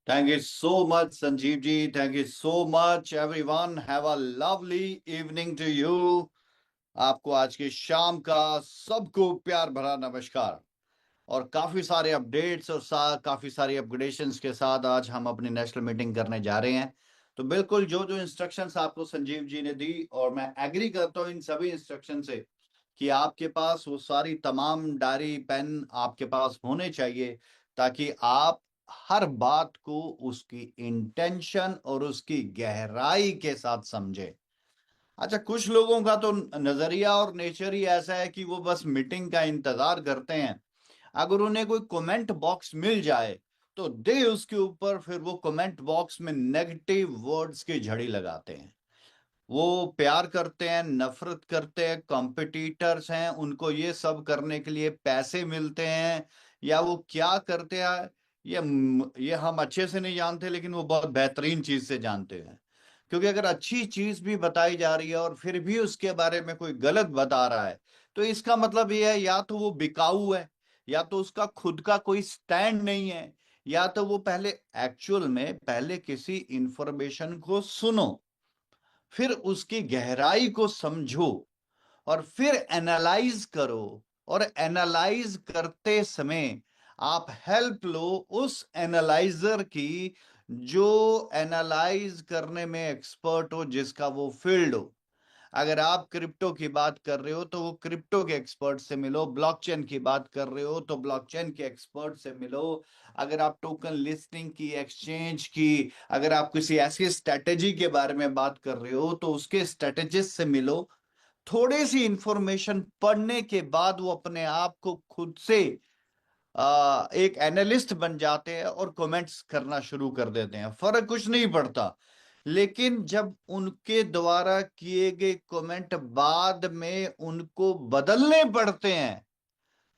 Thank you so much, Sanjeev ji. Thank you so much, everyone. Have a lovely evening to you. आपको आज की शाम का सबको प्यार भरा नमस्कार और काफी सारे अपडेट्स और काफी सारी अपग्रेडेशंस के साथ आज हम अपनी नेशनल मीटिंग करने जा रहे हैं। तो बिल्कुल जो जो इंस्ट्रक्शंस आपको संजीव जी ने दी और मैं एग्री करता हूँ इन सभी इंस्ट्रक्शन से कि आपके पास वो सारी तमाम डायरी पेन आपके पास होने चाहिए ताकि आप हर बात को उसकी इंटेंशन और उसकी गहराई के साथ समझे। अच्छा, कुछ लोगों का तो नजरिया और नेचर ही ऐसा है कि वो बस मीटिंग का इंतजार करते हैं। अगर उन्हें कोई कमेंट बॉक्स मिल जाए तो दे उसके ऊपर फिर वो कमेंट बॉक्स में नेगेटिव वर्ड्स की झड़ी लगाते हैं। वो प्यार करते हैं, नफरत करते हैं, कॉम्पिटिटर्स हैं, उनको ये सब करने के लिए पैसे मिलते हैं या वो क्या करते हैं ये हम अच्छे से नहीं जानते, लेकिन वो बहुत बेहतरीन चीज से जानते हैं। क्योंकि अगर अच्छी चीज भी बताई जा रही है और फिर भी उसके बारे में कोई गलत बता रहा है तो इसका मतलब ये है या तो वो बिकाऊ है, या तो उसका खुद का कोई स्टैंड नहीं है, या तो वो एक्चुअल में पहले किसी इंफॉर्मेशन को सुनो, फिर उसकी गहराई को समझो और फिर एनालाइज करो। और एनालाइज करते समय आप हेल्प लो उस एनालाइजर की जो एनालाइज करने में एक्सपर्ट हो, जिसका वो फील्ड हो। अगर आप क्रिप्टो की बात कर रहे हो तो वो क्रिप्टो के एक्सपर्ट से मिलो, ब्लॉकचेन की बात कर रहे हो तो ब्लॉकचेन के एक्सपर्ट से मिलो, अगर आप टोकन लिस्टिंग की, एक्सचेंज की, अगर आप किसी ऐसी स्ट्रेटेजी के बारे में बात कर रहे हो तो उसके स्ट्रेटेजिस्ट से मिलो। थोड़ी सी इंफॉर्मेशन पढ़ने के बाद वो अपने आप को खुद से एक एनालिस्ट बन जाते हैं और कमेंट्स करना शुरू कर देते हैं। फर्क कुछ नहीं पड़ता, लेकिन जब उनके द्वारा किए गए कमेंट बाद में उनको बदलने पड़ते हैं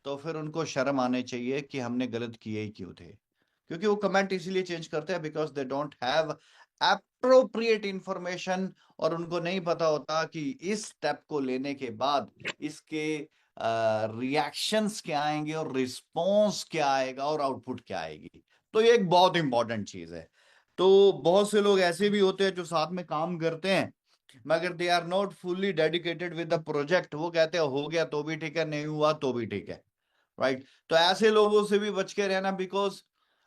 तो फिर उनको शर्म आने चाहिए कि हमने गलत किए ही क्यों थे। क्योंकि वो कमेंट इसीलिए चेंज करते हैं because they don't have appropriate information, और उनको नहीं पता होता कि इस स्टेप को लेने के बाद इसके रिएक्शंस क्या आएंगे और रिस्पॉन्स क्या आएगा और आउटपुट क्या आएगी। तो ये एक बहुत इंपॉर्टेंट चीज है। तो बहुत से लोग ऐसे भी होते हैं जो साथ में काम करते हैं मगर they are not fully dedicated with the project. वो कहते हैं हो गया तो भी ठीक है, नहीं हुआ तो भी ठीक है। राइट, तो ऐसे लोगों से भी बच के रहना, बिकॉज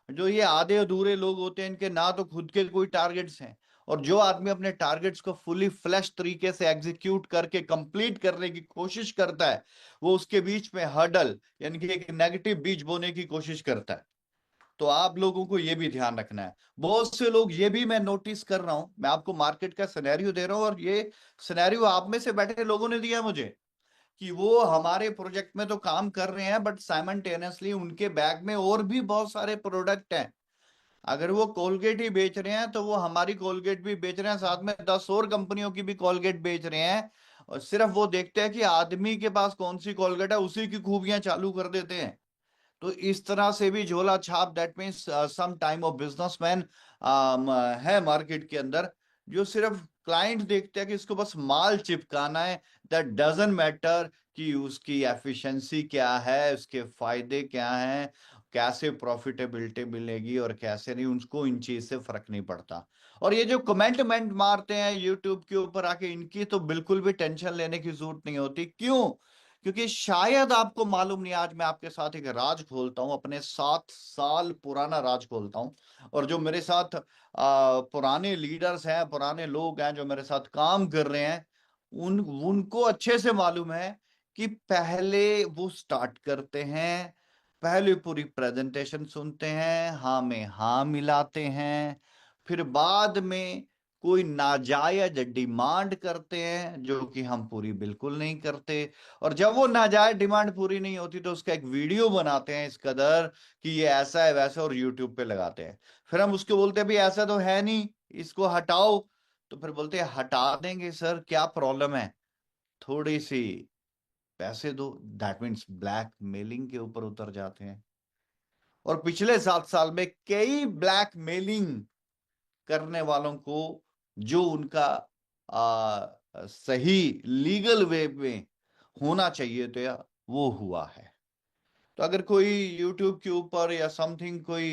जो ये आधे अधूरे लोग होते हैं इनके ना तो खुद के कोई टारगेट्स हैं, और जो आदमी अपने टारगेट्स को फुली फ्लैश तरीके से एग्जीक्यूट करके कंप्लीट करने की कोशिश करता है वो उसके बीच में हर्डल यानी कि एक नेगेटिव बीज बोने की कोशिश करता है। तो आप लोगों को ये भी ध्यान रखना है। बहुत से लोग, ये भी मैं नोटिस कर रहा हूं, मैं आपको मार्केट का सिनेरियो दे रहा हूं और ये सिनेरियो आप में से बैठे लोगों ने दिया मुझे, कि वो हमारे प्रोजेक्ट में तो काम कर रहे हैं बट साइमल्टेनियसली उनके बैग में और भी बहुत सारे प्रोडक्ट हैं। अगर वो कोलगेट ही बेच रहे हैं तो वो हमारी कोलगेट भी बेच रहे हैं, साथ में 10 और कंपनियों की भी कोलगेट बेच रहे हैं, और सिर्फ वो देखते हैं कि आदमी के पास कौन सी कोलगेट है उसी की खूबियां चालू कर देते हैं। तो इस तरह से भी झोला छाप, that means some time of businessman है मार्केट के अंदर, जो सिर्फ क्लाइंट देखते हैं कि इसको बस माल चिपकाना है। दैट डजंट मैटर कि उसकी एफिशिएंसी क्या है, उसके फायदे क्या हैं, कैसे प्रॉफिटेबिलिटी मिलेगी और कैसे नहीं, उनको इन चीज से फर्क नहीं पड़ता। और ये जो कमेंट मारते हैं यूट्यूब के ऊपर आके, इनकी तो बिल्कुल भी टेंशन लेने की जरूरत नहीं होती। क्यों? क्योंकि शायद आपको मालूम नहीं, आज मैं आपके साथ एक राज खोलता हूं, अपने 7 साल पुराना राज खोलता हूं। और जो मेरे साथ पुराने लीडर्स हैं, पुराने लोग हैं जो मेरे साथ काम कर रहे हैं, उनको अच्छे से मालूम है कि पहले वो स्टार्ट करते हैं, पहले पूरी प्रेजेंटेशन सुनते हैं, हाँ में हाँ मिलाते हैं, फिर बाद में कोई नाजायज डिमांड करते हैं जो कि हम पूरी बिल्कुल नहीं करते। और जब वो नाजायज डिमांड पूरी नहीं होती तो उसका एक वीडियो बनाते हैं इस कदर कि ये ऐसा है वैसा, और यूट्यूब पे लगाते हैं। फिर हम उसको बोलते हैं भाई ऐसा तो है नहीं, इसको हटाओ। तो फिर बोलते हैं हटा देंगे सर, क्या प्रॉब्लम है, थोड़ी सी पैसे दो। दैट मीन्स ब्लैक मेलिंग के ऊपर उतर जाते हैं। और पिछले 7 साल में कई ब्लैक मेलिंग करने वालों को जो उनका सही लीगल वे में होना चाहिए तो या वो हुआ है। तो अगर कोई यूट्यूब के ऊपर या समथिंग कोई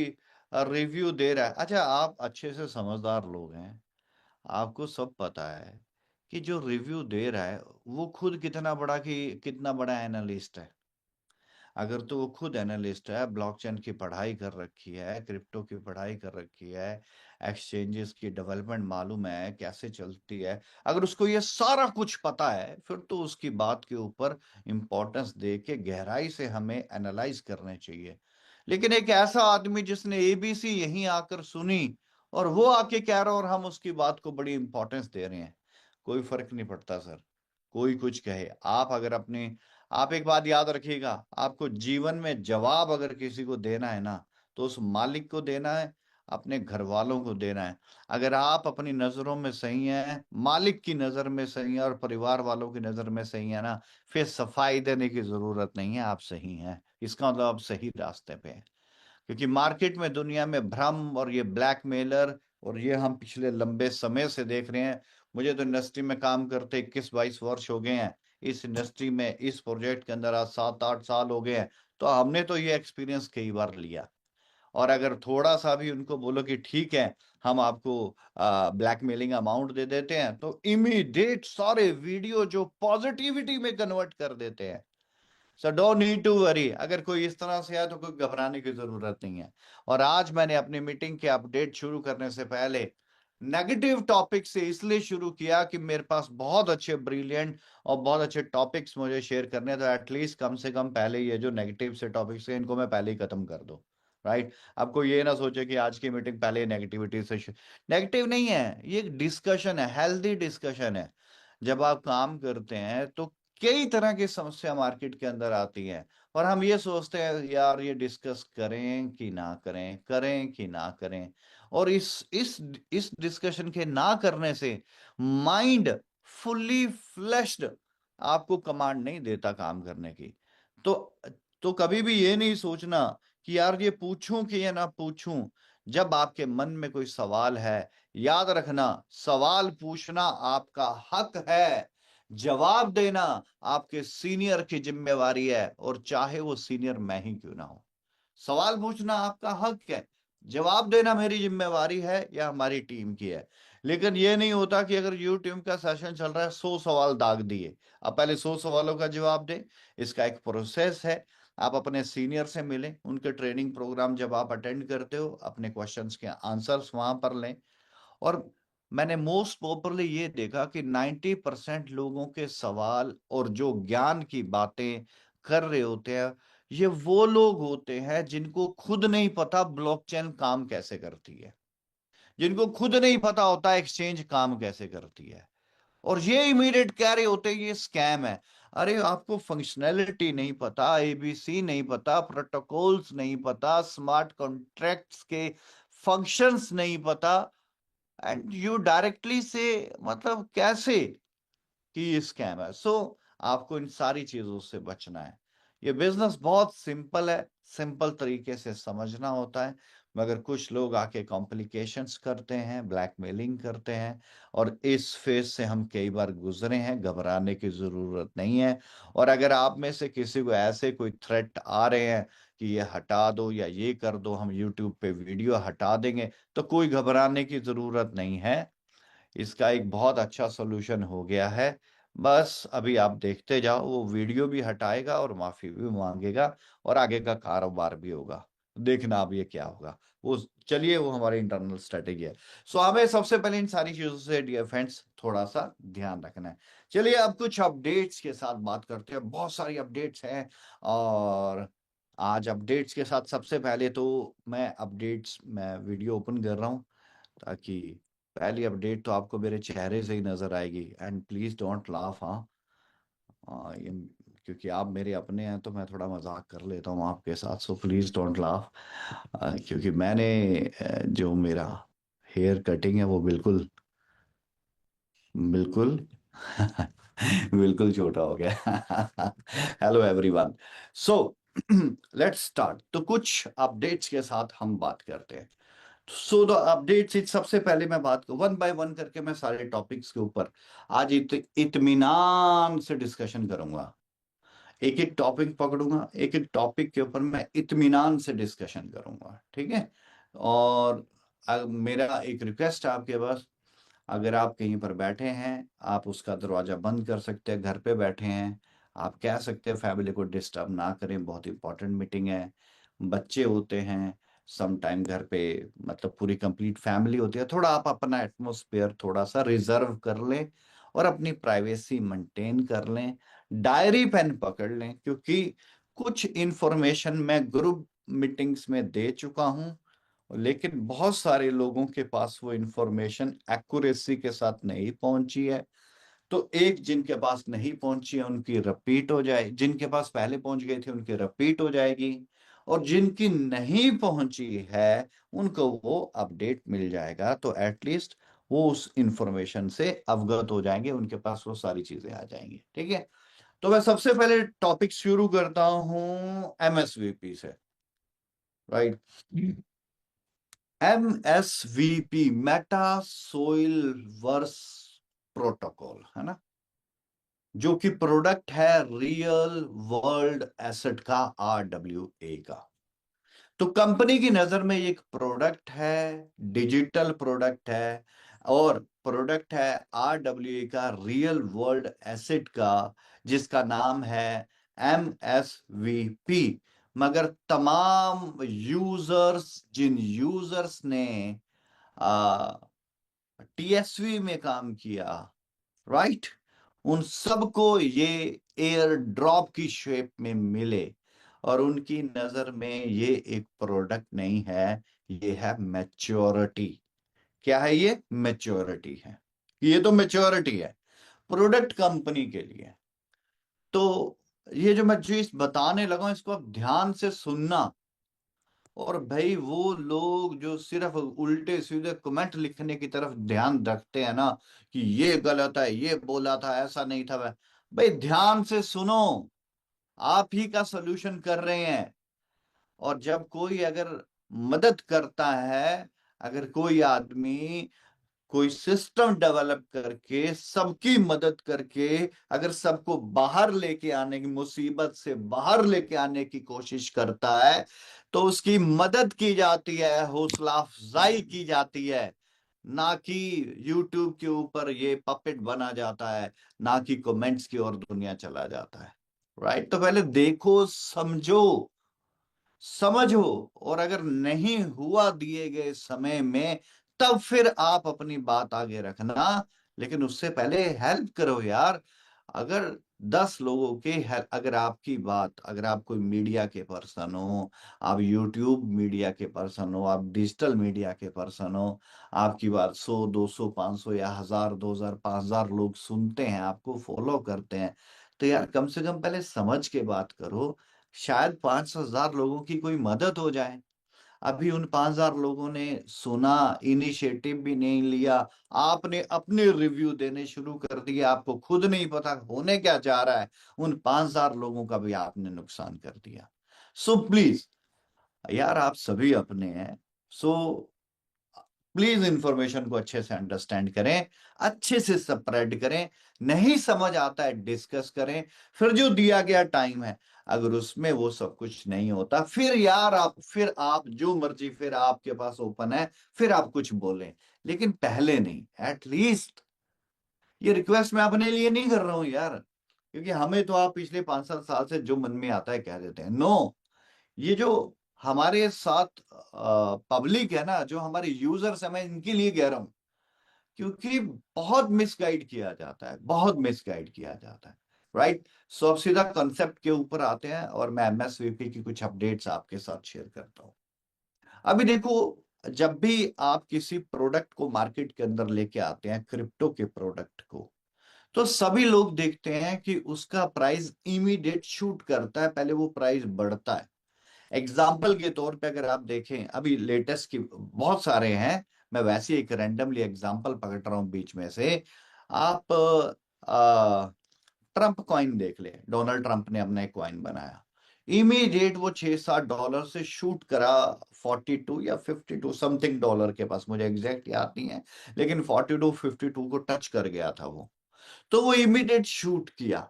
रिव्यू दे रहा है। अच्छा, आप अच्छे से समझदार लोग हैं, आपको सब पता है कि जो रिव्यू दे रहा है वो खुद कितना बड़ा एनालिस्ट है। अगर तो वो खुद एनालिस्ट है, ब्लॉकचेन की पढ़ाई कर रखी है, क्रिप्टो की पढ़ाई कर रखी है, एक्सचेंजेस की डेवलपमेंट मालूम है कैसे चलती है, अगर उसको ये सारा कुछ पता है, फिर तो उसकी बात के ऊपर इंपॉर्टेंस दे के गहराई से हमें एनालाइज करने चाहिए। लेकिन एक ऐसा आदमी जिसने एबीसी यहीं आकर सुनी और वो आके कह रहा और हम उसकी बात को बड़ी इंपॉर्टेंस दे रहे हैं, कोई फर्क नहीं पड़ता सर। कोई कुछ कहे, आप एक बात याद रखिएगा, आपको जीवन में जवाब अगर किसी को देना है ना, तो उस मालिक को देना है, अपने घर वालों को देना है। अगर आप अपनी नजरों में सही हैं, मालिक की नजर में सही है और परिवार वालों की नजर में सही है ना, फिर सफाई देने की जरूरत नहीं है, आप सही हैं, इसका मतलब आप सही रास्ते पे हैं। क्योंकि मार्केट में, दुनिया में भ्रम और ये ब्लैकमेलर, और ये हम पिछले लंबे समय से देख रहे हैं। मुझे तो इंडस्ट्री में काम करते 21-22 वर्ष हो गए हैं, इस इंडस्ट्री में, इस प्रोजेक्ट के अंदर आज 7-8 साल हो गए हैं। तो हमने तो ये एक्सपीरियंस कई बार लिया। और अगर थोड़ा सा भी उनको बोलो कि ठीक है, हम आपको ब्लैकमेलिंग अमाउंट दे देते हैं, तो इमीडिएट सारे वीडियो जो पॉजिटिविटी में कन्वर्ट कर देते हैं। So don't need to worry, अगर कोई इस तरह से है तो कोई घबराने की जरूरत नहीं है। और आज मैंने अपनी मीटिंग के अपडेट शुरू करने से पहले नेगेटिव टॉपिक से इसलिए शुरू किया कि मेरे पास बहुत अच्छे ब्रिलियंट और बहुत अच्छे टॉपिक्स मुझे शेयर करने हैं, तो एटलीस्ट कम से कम पहले ये जो नेगेटिव से टॉपिक्स हैं इनको मैं पहले ही खत्म कर दूं। राइट, आपको ये ना सोचे कि आज की मीटिंग पहले नेगेटिविटी से, नेगेटिव नहीं है, ये एक डिस्कशन है, हेल्दी डिस्कशन है। जब आप काम करते हैं तो कई तरह की समस्या मार्केट के अंदर आती है, और हम ये सोचते हैं यार ये डिस्कस करें कि ना करें, करें कि ना करें। और इस डिस्कशन के ना करने से माइंड फुल्ली फ्लैश्ड आपको कमांड नहीं देता काम करने की। तो तो कभी भी ये नहीं सोचना कि यार ये पूछूं कि ये ना पूछूं। जब आपके मन में कोई सवाल है, याद रखना, सवाल पूछना आपका हक है, जवाब देना आपके सीनियर की जिम्मेवारी है, और चाहे वो सीनियर मैं ही क्यों ना हो। सवाल पूछना आपका हक है, जवाब देना मेरी जिम्मेवारी है या हमारी टीम की है। लेकिन ये नहीं होता कि अगर यूट्यूब का सेशन चल रहा है 100 सवाल दाग दिए, अब पहले 100 सवालों का जवाब दे। इसका एक प्रोसेस है। आप अपने सीनियर से मिलें, उनके ट्रेनिंग प्रोग्राम जब आप अटेंड करते हो, अपने क्वेश्चंस के आंसर्स वहां पर लें। और मैंने मोस्ट पॉपुलरली ये देखा कि 90% लोगों के सवाल और जो ज्ञान की बातें कर रहे होते हैं, ये वो लोग होते हैं जिनको खुद नहीं पता ब्लॉकचेन काम कैसे करती है, जिनको खुद नहीं पता होता एक्सचेंज काम कैसे करती है। और ये इमीडिएट कह रहे होते हैं ये स्कैम है। अरे आपको फंक्शनैलिटी नहीं पता, एबीसी नहीं पता, प्रोटोकॉल्स नहीं पता, स्मार्ट कॉन्ट्रैक्ट्स के फंक्शंस नहीं पता, एंड यू डायरेक्टली से, मतलब कैसे कि ये स्कैम है। सो आपको इन सारी चीजों से बचना है। ये बिजनेस बहुत सिंपल है, सिंपल तरीके से समझना होता है, मगर कुछ लोग आके कॉम्प्लिकेशंस करते हैं, ब्लैकमेलिंग करते हैं, और इस फेज से हम कई बार गुजरे हैं, घबराने की जरूरत नहीं है। और अगर आप में से किसी को ऐसे कोई थ्रेट आ रहे हैं कि ये हटा दो या ये कर दो, हम यूट्यूब पे वीडियो हटा देंगे, तो कोई घबराने की जरूरत नहीं है। इसका एक बहुत अच्छा सोल्यूशन हो गया है। बस अभी आप देखते जाओ, वो वीडियो भी हटाएगा और माफी भी मांगेगा, और आगे का कारोबार भी होगा। देखना अब ये क्या होगा, वो, चलिए, वो हमारी इंटरनल स्ट्रेटेजी है। सो हमें सबसे पहले इन सारी चीजों से, डियर फ्रेंड्स, थोड़ा सा ध्यान रखना है। चलिए अब कुछ अपडेट्स के साथ बात करते हैं, बहुत सारी अपडेट्स हैं। और आज अपडेट्स के साथ सबसे पहले तो मैं वीडियो ओपन कर रहा हूँ, ताकि पहली अपडेट तो आपको मेरे चेहरे से ही नजर आएगी। एंड प्लीज डोंट लाफ, हाँ। ये, क्योंकि आप मेरे अपने हैं तो मैं थोड़ा मजाक कर लेता हूँ आपके साथ, सो प्लीज डोंट लाफ। क्योंकि मैंने जो मेरा हेयर कटिंग है वो बिल्कुल बिल्कुल बिल्कुल छोटा हो गया। Hello everyone. So let's start. तो कुछ अपडेट्स के साथ हम बात करते हैं। सो द अपडेट्स, सबसे पहले मैं बात करूं वन बाय वन करके, मैं सारे टॉपिक्स के ऊपर आज इत्मीनान से डिस्कशन करूंगा। एक एक टॉपिक पकड़ूंगा, एक एक टॉपिक के ऊपर मैं इत्मीनान से डिस्कशन करूंगा, ठीक है। और मेरा एक रिक्वेस्ट है आपके पास, अगर आप कहीं पर बैठे हैं आप उसका दरवाजा बंद कर सकते हैं, घर पे बैठे हैं आप कह सकते हैं फैमिली को डिस्टर्ब ना करें, बहुत इंपॉर्टेंट मीटिंग है। बच्चे होते हैं सम टाइम घर पे, मतलब पूरी कंप्लीट फैमिली होती है, थोड़ा आप अपना एटमोस्फेयर थोड़ा सा रिजर्व कर लें और अपनी प्राइवेसी मेंटेन कर लें। डायरी पेन पकड़ लें, क्योंकि कुछ इंफॉर्मेशन मैं ग्रुप मीटिंग्स में दे चुका हूं, लेकिन बहुत सारे लोगों के पास वो इंफॉर्मेशन एक्यूरेसी के साथ नहीं पहुंची है। तो एक जिनके पास नहीं पहुंची है उनकी रिपीट हो जाए, जिनके पास पहले पहुंच गई थी उनकी रिपीट हो जाएगी, और जिनकी नहीं पहुंची है उनको वो अपडेट मिल जाएगा। तो एटलीस्ट वो उस इंफॉर्मेशन से अवगत हो जाएंगे, उनके पास वो सारी चीजें आ जाएंगी। ठीक है, तो मैं सबसे पहले टॉपिक शुरू करता हूं एमएसवीपी से। Right, MSVP meta soil verse protocol है ना, जो कि प्रोडक्ट है रियल वर्ल्ड एसेट का, RWA का। तो कंपनी की नजर में ये एक प्रोडक्ट है, डिजिटल प्रोडक्ट है, और प्रोडक्ट है RWA का, रियल वर्ल्ड एसेट का, जिसका नाम है MSVP। मगर तमाम यूजर्स, जिन यूजर्स ने TSV में काम किया, राइट, उन सबको ये एयर ड्रॉप की शेप में मिले, और उनकी नजर में ये एक प्रोडक्ट नहीं है, ये है मैच्योरिटी। क्या है ये? मैच्योरिटी है, ये तो मैच्योरिटी है प्रोडक्ट कंपनी के लिए। तो ये जो मैं चीज बताने लगा हूं, इसको आप ध्यान से सुनना। और भाई वो लोग जो सिर्फ उल्टे सीधे कमेंट लिखने की तरफ ध्यान रखते हैं ना, कि ये गलत है, ये बोला था, ऐसा नहीं था, भाई ध्यान से सुनो, आप ही का सलूशन कर रहे हैं। और जब कोई अगर मदद करता है, अगर कोई आदमी कोई सिस्टम डेवलप करके सबकी मदद करके अगर सबको बाहर लेके आने की, मुसीबत से बाहर लेके आने की कोशिश करता है, तो उसकी मदद की जाती है, हौसला अफजाई की जाती है, ना कि यूट्यूब के ऊपर ये पपेट बना जाता है, ना कि कमेंट्स की ओर दुनिया चला जाता है। राइट, तो पहले देखो, समझो, समझो, और अगर नहीं हुआ दिए गए समय में, तब फिर आप अपनी बात आगे रखना, लेकिन उससे पहले हेल्प करो यार। अगर 10 लोगों के अगर आपकी बात, अगर आप कोई मीडिया के पर्सन हो, आप यूट्यूब मीडिया के पर्सन हो, आप डिजिटल मीडिया के पर्सन हो, आपकी बात 100 200 500 या 1000 2000 5000 लोग सुनते हैं, आपको फॉलो करते हैं, तो यार कम से कम पहले समझ के बात करो, शायद 5,000 लोगों की कोई मदद हो जाए। अभी उन 5,000 लोगों ने सुना, इनिशिएटिव भी नहीं लिया, आपने अपने रिव्यू देने शुरू कर दिए, आपको खुद नहीं पता होने क्या जा रहा है, उन 5,000 लोगों का भी आपने नुकसान कर दिया। सो प्लीज यार, आप सभी अपने हैं, सो प्लीज इंफॉर्मेशन को अच्छे से अंडरस्टैंड करें, अच्छे से स्प्रेड करें, नहीं समझ आता है डिस्कस करें, फिर जो दिया गया टाइम है अगर उसमें वो सब कुछ नहीं होता, फिर यार आप जो मर्जी, फिर आपके पास ओपन है, फिर आप कुछ बोलें, लेकिन पहले नहीं। एटलीस्ट ये रिक्वेस्ट मैं अपने लिए नहीं कर रहा हूं यार, क्योंकि हमें तो आप पिछले 5-7 साल से जो मन में आता है कह देते हैं। नो, ये जो हमारे साथ पब्लिक है ना, जो हमारे यूजर्स है, मैं इनके लिए कह रहा हूं, क्योंकि बहुत मिसगाइड किया जाता है, बहुत मिसगाइड किया जाता है। राइट, सो अब सीधा कॉन्सेप्ट के ऊपर आते हैं, और मैं MSVP की कुछ अपडेट्स आपके साथ शेयर करता हूं। अभी देखो, जब भी आप किसी प्रोडक्ट को मार्केट के अंदर लेके आते हैं, क्रिप्टो के प्रोडक्ट को, तो सभी लोग देखते हैं कि उसका प्राइस इमीडिएट शूट करता है, पहले वो प्राइस बढ़ता है। एग्जाम्पल के तौर पे अगर आप देखें, अभी लेटेस्ट की बहुत सारे हैं, मैं वैसे एक रैंडमली एग्जाम्पल पकड़ रहा हूं बीच में से। आप ट्रंप कॉइन देख ले, डोनाल्ड ट्रंप ने अपना एक कॉइन बनाया, इमीडिएट वो $6-7 से शूट करा 42 या 52 समथिंग डॉलर के पास, मुझे एग्जैक्ट याद नहीं है, लेकिन 42-52 को टच कर गया था वो, तो वो इमीडिएट शूट किया।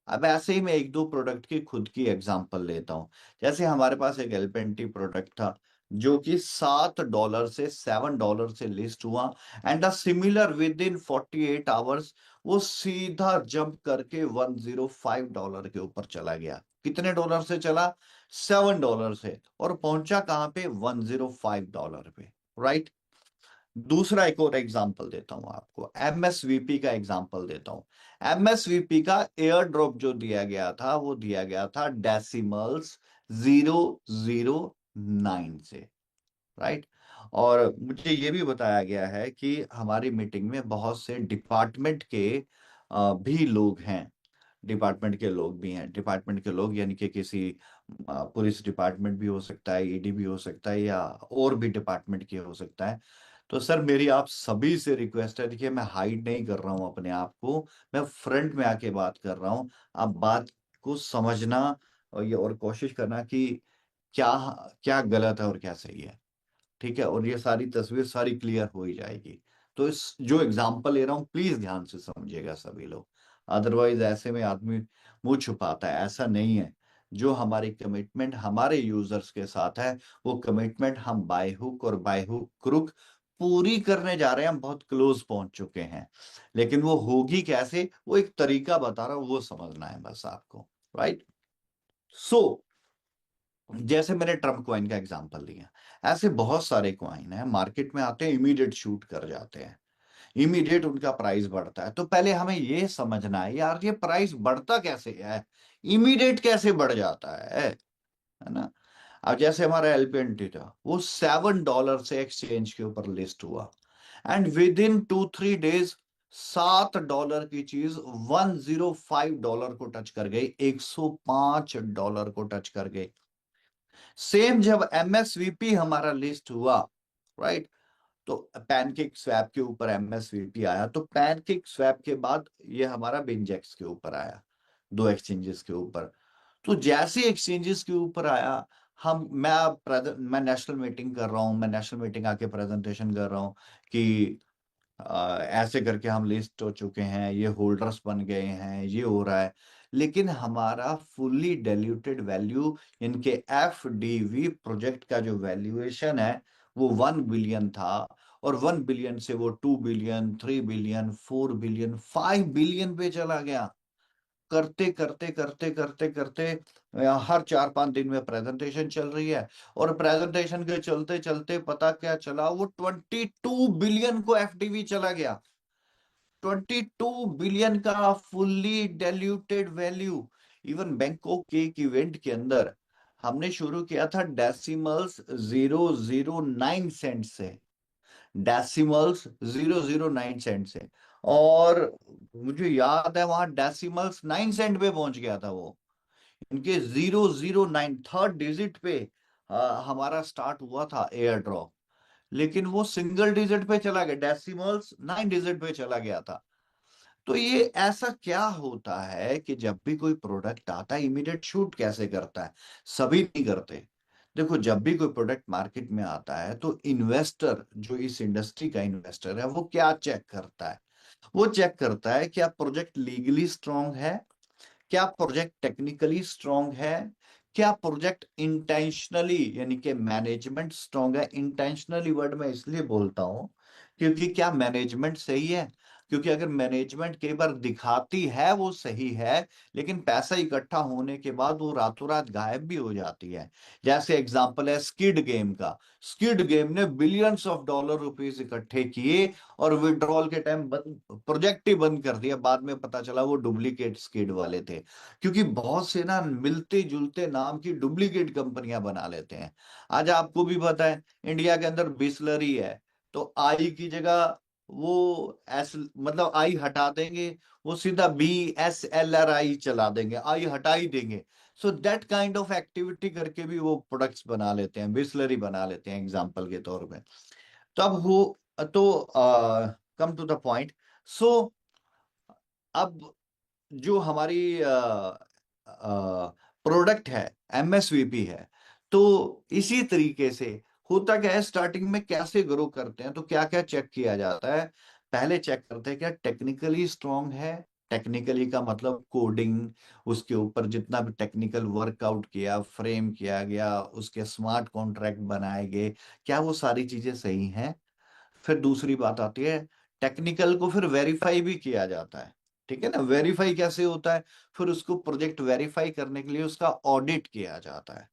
अब ऐसे ही मैं एक दो प्रोडक्ट की खुद की एग्जांपल लेता हूं। जैसे हमारे पास एक एलपेंटी प्रोडक्ट था, जो कि $7 से $7 से लिस्ट हुआ, and a similar with in 48 hours वो सीधा जंप करके $105 के ऊपर चला गया। कितने डॉलर से चला? $7 से, और पहुंचा कहां पे? $105 पे, राइट। दूसरा एक और एग्जांपल देता हूं आपको, एमएसवीपी का एग्जांपल देता हूं। एमएसवीपी का एयर ड्रॉप जो दिया गया था वो दिया गया था डेसिमल्स 009 से, राइट। और मुझे ये भी बताया गया है कि हमारी मीटिंग में बहुत से डिपार्टमेंट के भी लोग हैं। डिपार्टमेंट के लोग भी हैं। डिपार्टमेंट के लोग यानी कि किसी पुलिस डिपार्टमेंट भी हो सकता है, ईडी भी हो सकता है, या और भी डिपार्टमेंट के हो सकता है। तो सर मेरी आप सभी से रिक्वेस्ट है, देखिए मैं हाइड नहीं कर रहा हूं अपने आप को, मैं फ्रंट में आके बात कर रहा हूं। आप बात को समझना और कोशिश करना कि क्या क्या गलत है और क्या सही है, ठीक है। और ये सारी तस्वीर सारी क्लियर हो ही जाएगी। तो इस जो एग्जांपल ले रहा हूँ प्लीज ध्यान से समझिएगा सभी लोग, अदरवाइज ऐसे में आदमी मुंह छुपाता है, ऐसा नहीं है। जो हमारी कमिटमेंट हमारे यूजर्स के साथ है, वो कमिटमेंट हम बाय हुक और बाय हुक क्रुक पूरी करने जा रहे हैं। हम बहुत क्लोज पहुंच चुके हैं, लेकिन वो होगी कैसे, वो एक तरीका बता रहा हूं, वो समझना है बस आपको, राइट। सो जैसे मैंने ट्रम्प कॉइन का एग्जांपल लिया, ऐसे बहुत सारे कॉइन हैं मार्केट में आते हैं, इमीडिएट शूट कर जाते हैं, इमीडिएट उनका प्राइस बढ़ता है। तो पहले हमें ये समझना है यार ये प्राइस बढ़ता कैसे है, इमीडिएट कैसे बढ़ जाता है ना। अब जैसे हमारा एलपीएनटी था, वो $7 से एक्सचेंज के ऊपर लिस्ट हुआ, एंड विद इन 2-3 डेज $7 की चीज $105 को टच कर गई, $105 को टच कर गई। सेम जब एमएसवीपी हमारा लिस्ट हुआ, राइट, तो पैनकेक स्वैप के ऊपर एमएसवीपी आया, तो पैनकेक स्वैप के बाद ये हमारा बिंजेक्स के ऊपर आया, दो एक्सचेंजेस के ऊपर। तो जैसे एक्सचेंजेस के ऊपर आया, मैं नेशनल मीटिंग कर रहा हूं, मैं नेशनल मीटिंग आके प्रेजेंटेशन कर रहा हूं कि ऐसे करके हम लिस्ट हो चुके हैं, ये होल्डर्स बन गए हैं, ये हो रहा है। लेकिन हमारा फुल्ली डिल्यूटेड वैल्यू, इनके एफडीवी प्रोजेक्ट का जो वैल्यूएशन है वो 1 बिलियन था, और 1 बिलियन से वो 2 बिलियन, 3 बिलियन, 4 बिलियन, 5 बिलियन पे चला गया। करते करते करते करते करते हर 4-5 दिन में प्रेजेंटेशन चल रही है, और प्रेजेंटेशन के चलते चलते पता क्या चला, वो 22 बिलियन को एफडीवी चला गया। 22 बिलियन का fully diluted value. Even Bangkok के एक इवेंट के अंदर हमने शुरू किया था डेसिमल्स 009 सेंट से, डेसिमल्स 009 सेंट से, और मुझे याद है वहां डेसिमल्स 9 सेंट पे पहुंच गया था वो। इनके 009 थर्ड डिजिट पे हमारा स्टार्ट हुआ था एयर ड्रॉप, लेकिन वो सिंगल डिजिट पे चला गया, डेसिमल्स 9 डिजिट पे चला गया था। तो ये ऐसा क्या होता है कि जब भी कोई प्रोडक्ट आता है इमीडिएट शूट कैसे करता है? सभी नहीं करते। देखो जब भी कोई प्रोडक्ट मार्केट में आता है तो इन्वेस्टर, जो इस इंडस्ट्री का इन्वेस्टर है, वो क्या चेक करता है? वो चेक करता है क्या प्रोजेक्ट लीगली स्ट्रांग है, क्या प्रोजेक्ट टेक्निकली स्ट्रांग है, क्या प्रोजेक्ट इंटेंशनली यानी कि मैनेजमेंट स्ट्रांग है। इंटेंशनली वर्ड मैं इसलिए बोलता हूं क्योंकि क्या मैनेजमेंट सही है? क्योंकि अगर मैनेजमेंट कई बार दिखाती है वो सही है, लेकिन पैसा इकट्ठा होने के बाद वो रातों रात गायब भी हो जाती है। जैसे एग्जांपल है स्किड गेम का। स्किड गेम ने बिलियंस ऑफ डॉलर रुपीस इकट्ठे किए, और विड्रॉल के टाइम प्रोजेक्ट ही बंद कर दिया। बाद में पता चला वो डुप्लीकेट स्किड वाले थे, क्योंकि बहुत से ना मिलते जुलते नाम की डुप्लीकेट कंपनियां बना लेते हैं। आज आपको भी पता है इंडिया के अंदर बिस्लरी है, तो आई की जगह वो एस मतलब आई हटा देंगे, वो सीधा BSLRI चला देंगे, आई हटा ही देंगे। So that kind of activity करके भी वो प्रोडक्ट्स बना लेते हैं, बिस्लरी बना लेते हैं एग्जाम्पल के तौर पे। तो अब हो तो कम टू द पॉइंट। सो अब जो हमारी प्रोडक्ट है एमएसवीपी है, तो इसी तरीके से होता क्या है, स्टार्टिंग में कैसे ग्रो करते हैं तो क्या क्या चेक किया जाता है? पहले चेक करते हैं क्या टेक्निकली स्ट्रांग है, टेक्निकली का मतलब कोडिंग, उसके ऊपर जितना भी टेक्निकल वर्कआउट किया, फ्रेम किया गया, उसके स्मार्ट कॉन्ट्रैक्ट बनाए गए, क्या वो सारी चीजें सही हैं? फिर दूसरी बात आती है, टेक्निकल को फिर वेरीफाई भी किया जाता है। ठीक है ना, वेरीफाई कैसे होता है? फिर उसको प्रोजेक्ट वेरीफाई करने के लिए उसका ऑडिट किया जाता है।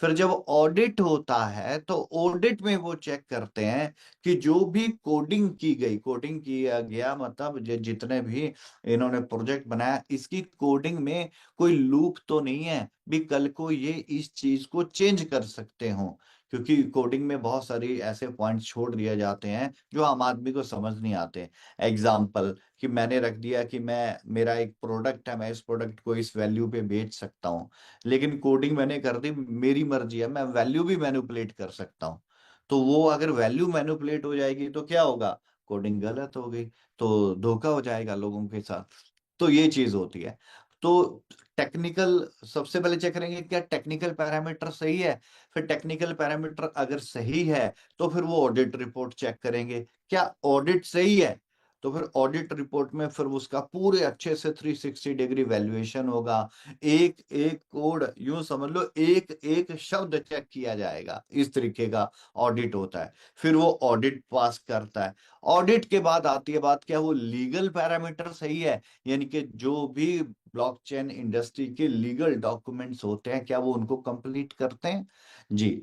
फिर जब ऑडिट होता है तो ऑडिट में वो चेक करते हैं कि जो भी कोडिंग की गई, कोडिंग किया गया मतलब जितने भी इन्होंने प्रोजेक्ट बनाया, इसकी कोडिंग में कोई लूप तो नहीं है भी कल को ये इस चीज को चेंज कर सकते हो। क्योंकि कोडिंग में बहुत सारी ऐसे पॉइंट्स छोड़ दिए जाते हैं जो आम आदमी को समझ नहीं आते। एग्जाम्पल कि मैंने रख दिया कि मैं, मेरा एक प्रोडक्ट है, मैं इस प्रोडक्ट को इस वैल्यू पे बेच सकता हूँ, लेकिन कोडिंग मैंने कर दी, मेरी मर्जी है, मैं वैल्यू भी मैनिपुलेट कर सकता हूँ। तो वो अगर वैल्यू मैनिपुलेट हो जाएगी तो क्या होगा? कोडिंग गलत हो गई, तो धोखा हो जाएगा लोगों के साथ। तो ये चीज होती है। तो टेक्निकल, सबसे पहले चेक करेंगे क्या टेक्निकल पैरामीटर सही है। फिर टेक्निकल पैरामीटर अगर सही है तो फिर वो ऑडिट रिपोर्ट चेक करेंगे, क्या ऑडिट सही है? तो फिर ऑडिट रिपोर्ट में फिर उसका पूरे अच्छे से 360 डिग्री वैल्यूएशन होगा। एक एक कोड, यूं समझ लो, एक एक शब्द चेक किया जाएगा, इस तरीके का ऑडिट होता है। फिर वो ऑडिट पास करता है। ऑडिट के बाद आती है बात, क्या वो लीगल पैरामीटर सही है, यानी कि जो भी ब्लॉकचेन इंडस्ट्री के लीगल डॉक्यूमेंट्स होते हैं क्या वो उनको कंप्लीट करते हैं? जी।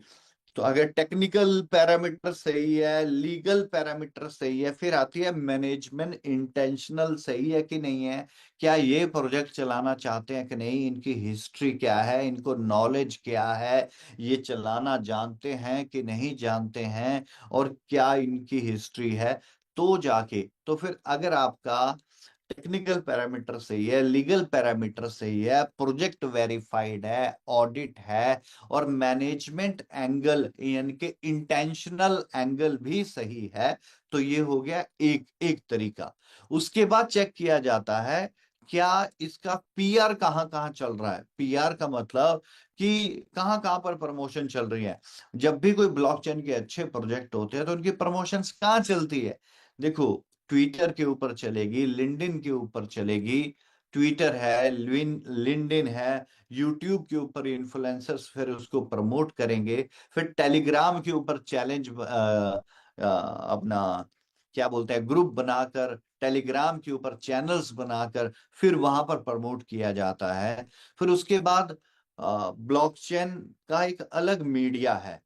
तो अगर टेक्निकल पैरामीटर सही है, लीगल पैरामीटर सही है, फिर आती है मैनेजमेंट इंटेंशनल सही है कि नहीं है, क्या ये प्रोजेक्ट चलाना चाहते हैं कि नहीं, इनकी हिस्ट्री क्या है, इनको नॉलेज क्या है, ये चलाना जानते हैं कि नहीं जानते हैं, और क्या इनकी हिस्ट्री है। तो जाके, तो फिर अगर आपका टेक्निकल पैरामीटर सही है, लीगल पैरामीटर सही है, प्रोजेक्ट वेरीफाइड है, ऑडिट है, और मैनेजमेंट एंगल यानी कि इंटेंशनल एंगल भी सही है, तो ये हो गया एक एक तरीका। उसके बाद चेक किया जाता है क्या इसका पीआर कहाँ कहाँ चल रहा है। पीआर का मतलब कि कहाँ कहाँ पर प्रमोशन चल रही है। जब भी कोई ब्लॉकचेन के अच्छे प्रोजेक्ट होते हैं तो उनकी प्रमोशंस कहाँ चलती है? देखो, ट्विटर के ऊपर चलेगी, लिंक्डइन के ऊपर चलेगी। ट्विटर है, लिंक्डइन है, यूट्यूब के ऊपर इन्फ्लुएंसर्स फिर उसको प्रमोट करेंगे। फिर टेलीग्राम के ऊपर चैलेंज, अपना क्या बोलते हैं, ग्रुप बनाकर, टेलीग्राम के ऊपर चैनल्स बनाकर फिर वहां पर प्रमोट किया जाता है। फिर उसके बाद ब्लॉकचेन का एक अलग मीडिया है,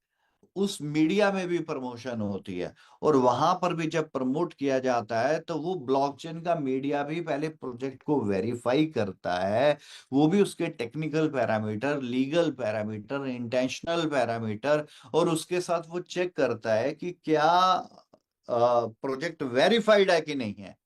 उस मीडिया में भी प्रमोशन होती है, और वहां पर भी जब प्रमोट किया जाता है तो वो ब्लॉकचेन का मीडिया भी पहले प्रोजेक्ट को वेरीफाई करता है। वो भी उसके technical parameter, legal parameter, intentional parameter, और उसके साथ वो चेक करता है कि क्या प्रोजेक्ट वेरीफाइड है कि नहीं है।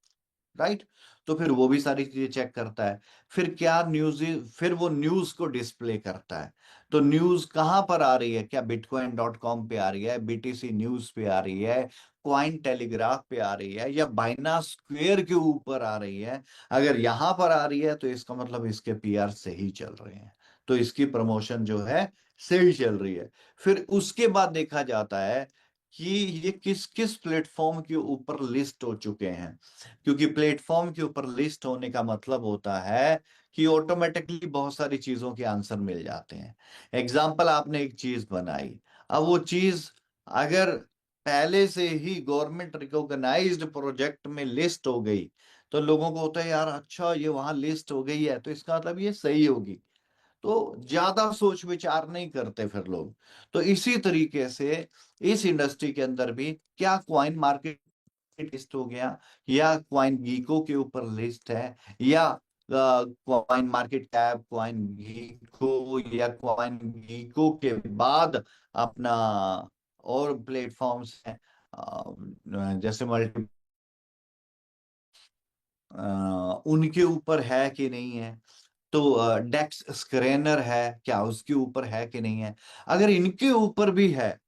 राइट। तो फिर वो भी सारी चीजें चेक करता है। फिर क्या न्यूज, फिर वो न्यूज को डिस्प्ले करता है। तो न्यूज कहां पर आ रही है, क्या bitcoin.com पे आ रही है, बीटीसी न्यूज पे आ रही है, क्वाइन टेलीग्राफ पे आ रही है, या बाइनास स्क्वेयर के ऊपर आ रही है? अगर यहां पर आ रही है तो इसका मतलब इसके पीआर सही चल रहे हैं, तो इसकी प्रमोशन जो है सही चल रही है। फिर उसके बाद देखा जाता है कि ये किस किस प्लेटफॉर्म के ऊपर लिस्ट हो चुके हैं, क्योंकि प्लेटफॉर्म के ऊपर लिस्ट होने का मतलब होता है कि ऑटोमेटिकली बहुत सारी चीजों के आंसर मिल जाते हैं। एग्जाम्पल, आपने एक चीज बनाई, अब वो चीज अगर पहले से ही गवर्नमेंट रिकॉग्नाइज्ड प्रोजेक्ट में लिस्ट हो गई, तो लोगों को होता है यार अच्छा ये वहां लिस्ट हो गई है तो इसका मतलब ये सही होगी, तो ज्यादा सोच विचार नहीं करते फिर लोग। तो इसी तरीके से इस इंडस्ट्री के अंदर भी क्या क्वाइन मार्केट लिस्ट हो गया, या क्वाइन गीको के ऊपर लिस्ट है, या क्वाइन मार्केट कैप, क्वाइन गीको, या क्वाइन गीको के बाद अपना और प्लेटफॉर्म्स हैं, जैसे मल्टी, उनके ऊपर है कि नहीं है। तो डेक्स स्क्रैनर है, क्या उसके ऊपर है कि नहीं है? अगर इनके ऊपर भी है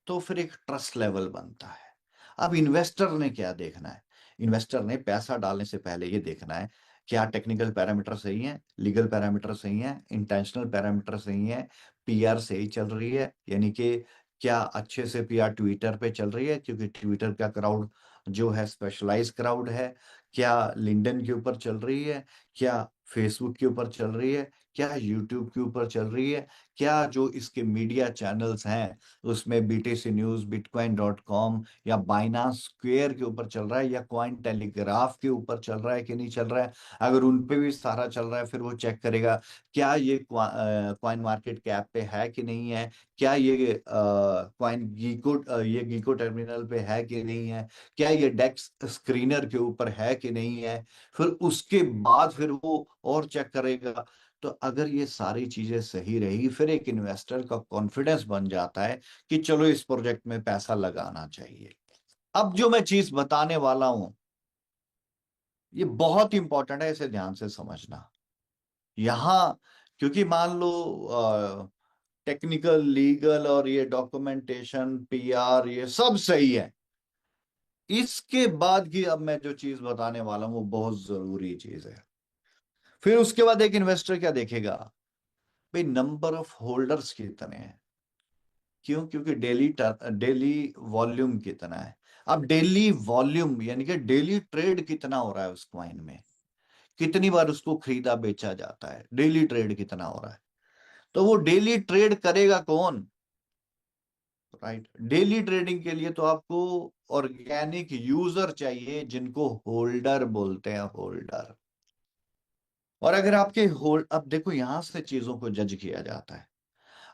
तो फिर एक ट्रस्ट लेवल बनता है। अब इन्वेस्टर ने क्या देखना है? इन्वेस्टर ने पैसा डालने से पहले ये देखना है क्या टेक्निकल पैरामीटर सही है, लीगल पैरामीटर सही है, इंटेंशनल पैरामीटर सही है, पीआर सही चल रही है, यानी कि क्या अच्छे से पीआर ट्विटर पे चल रही है, क्योंकि ट्विटर का क्राउड जो है स्पेशलाइज क्राउड है? क्या लिंक्डइन के ऊपर चल रही है? क्या फेसबुक के ऊपर चल रही है? क्या यूट्यूब के ऊपर चल रही है? क्या जो इसके मीडिया चैनल्स हैं उसमें बीटीसी न्यूज, बिटकॉइन.com या बाइनांस स्क्वेयर के ऊपर चल रहा है, या कॉइन टेलीग्राफ के ऊपर चल रहा है कि नहीं चल रहा है? अगर उन पे भी सारा चल रहा है, फिर वो चेक करेगा क्या ये कॉइन मार्केट कैप पे है कि नहीं है, क्या ये कॉइन ये गीको टर्मिनल पे है कि नहीं है, क्या ये डेक्स स्क्रीनर के ऊपर है कि नहीं है। फिर उसके बाद फिर वो और चेक करेगा। तो अगर ये सारी चीजें सही रही, फिर एक इन्वेस्टर का कॉन्फिडेंस बन जाता है कि चलो इस प्रोजेक्ट में पैसा लगाना चाहिए। अब जो मैं चीज बताने वाला हूं, ये बहुत इंपॉर्टेंट है, इसे ध्यान से समझना। यहां क्योंकि मान लो टेक्निकल, लीगल और ये डॉक्यूमेंटेशन, पीआर, ये सब सही है, इसके बाद की अब मैं जो चीज बताने वाला हूं वो बहुत जरूरी चीज है। फिर उसके बाद एक इन्वेस्टर क्या देखेगा? भाई नंबर ऑफ होल्डर्स कितने हैं। क्यों? क्योंकि डेली वॉल्यूम कितना है। अब डेली वॉल्यूम यानी कि डेली ट्रेड कितना हो रहा है उस कॉइन में, कितनी बार उसको खरीदा बेचा जाता है, डेली ट्रेड कितना हो रहा है। तो वो डेली ट्रेड करेगा कौन? राइट। डेली ट्रेडिंग के लिए तो आपको ऑर्गेनिक यूजर चाहिए, जिनको होल्डर बोलते हैं, होल्डर। और अगर आपके होल्ड अब देखो यहां से चीजों को जज किया जाता है।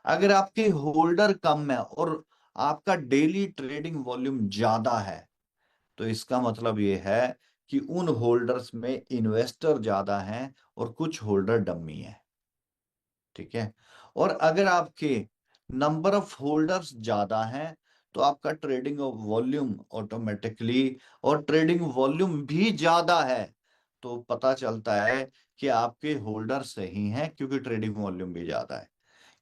अगर आपके होल्डर कम है और आपका डेली ट्रेडिंग वॉल्यूम ज्यादा है, तो इसका मतलब ये है कि उन होल्डर्स में इन्वेस्टर ज्यादा हैं और कुछ होल्डर डम्मी है। ठीक है। और अगर आपके नंबर ऑफ होल्डर्स ज्यादा हैं, तो आपका ट्रेडिंग वॉल्यूम ऑटोमेटिकली, और ट्रेडिंग वॉल्यूम भी ज्यादा है, तो पता चलता है कि आपके होल्डर सही हैं, क्योंकि ट्रेडिंग वॉल्यूम भी ज्यादा है।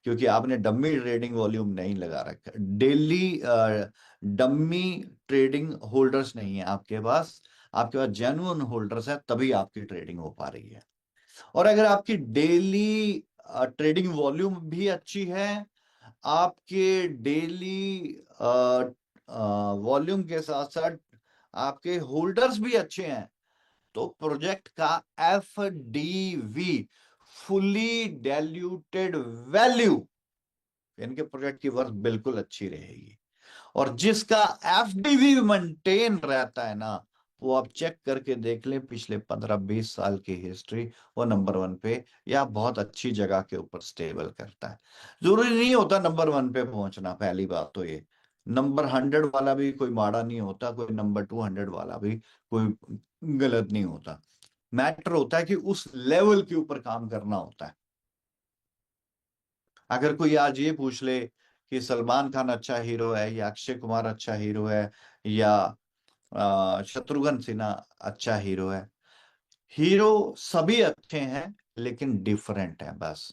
क्योंकि आपने डम्मी ट्रेडिंग वॉल्यूम नहीं लगा रखा, डेली डम्मी ट्रेडिंग होल्डर्स नहीं है आपके पास। आपके पास जेन्युइन होल्डर्स है, तभी आपकी ट्रेडिंग हो पा रही है। और अगर आपकी डेली ट्रेडिंग वॉल्यूम भी अच्छी है, आपके डेली वॉल्यूम के साथ साथ आपके होल्डर्स भी अच्छे हैं, तो प्रोजेक्ट का FDV, फुली डाइल्यूटेड वैल्यू, यानी कि प्रोजेक्ट की वर्थ बिल्कुल अच्छी रहेगी। और जिसका FDV मेंटेन रहता है ना, वो आप चेक करके देख लें पिछले 15-20 साल की हिस्ट्री, वो नंबर वन पे या बहुत अच्छी जगह के ऊपर स्टेबल करता है। जरूरी नहीं होता नंबर वन पे पहुंचना, पहली बात तो ये। नंबर 100 वाला भी कोई माड़ा नहीं होता, कोई नंबर 200 वाला भी कोई गलत नहीं होता। मैटर होता है कि उस लेवल के ऊपर काम करना होता है। अगर कोई आज ये पूछ ले कि सलमान खान अच्छा हीरो है या अक्षय कुमार अच्छा हीरो है या शत्रुघ्न सिन्हा अच्छा हीरो है, हीरो सभी अच्छे हैं, लेकिन डिफरेंट है बस।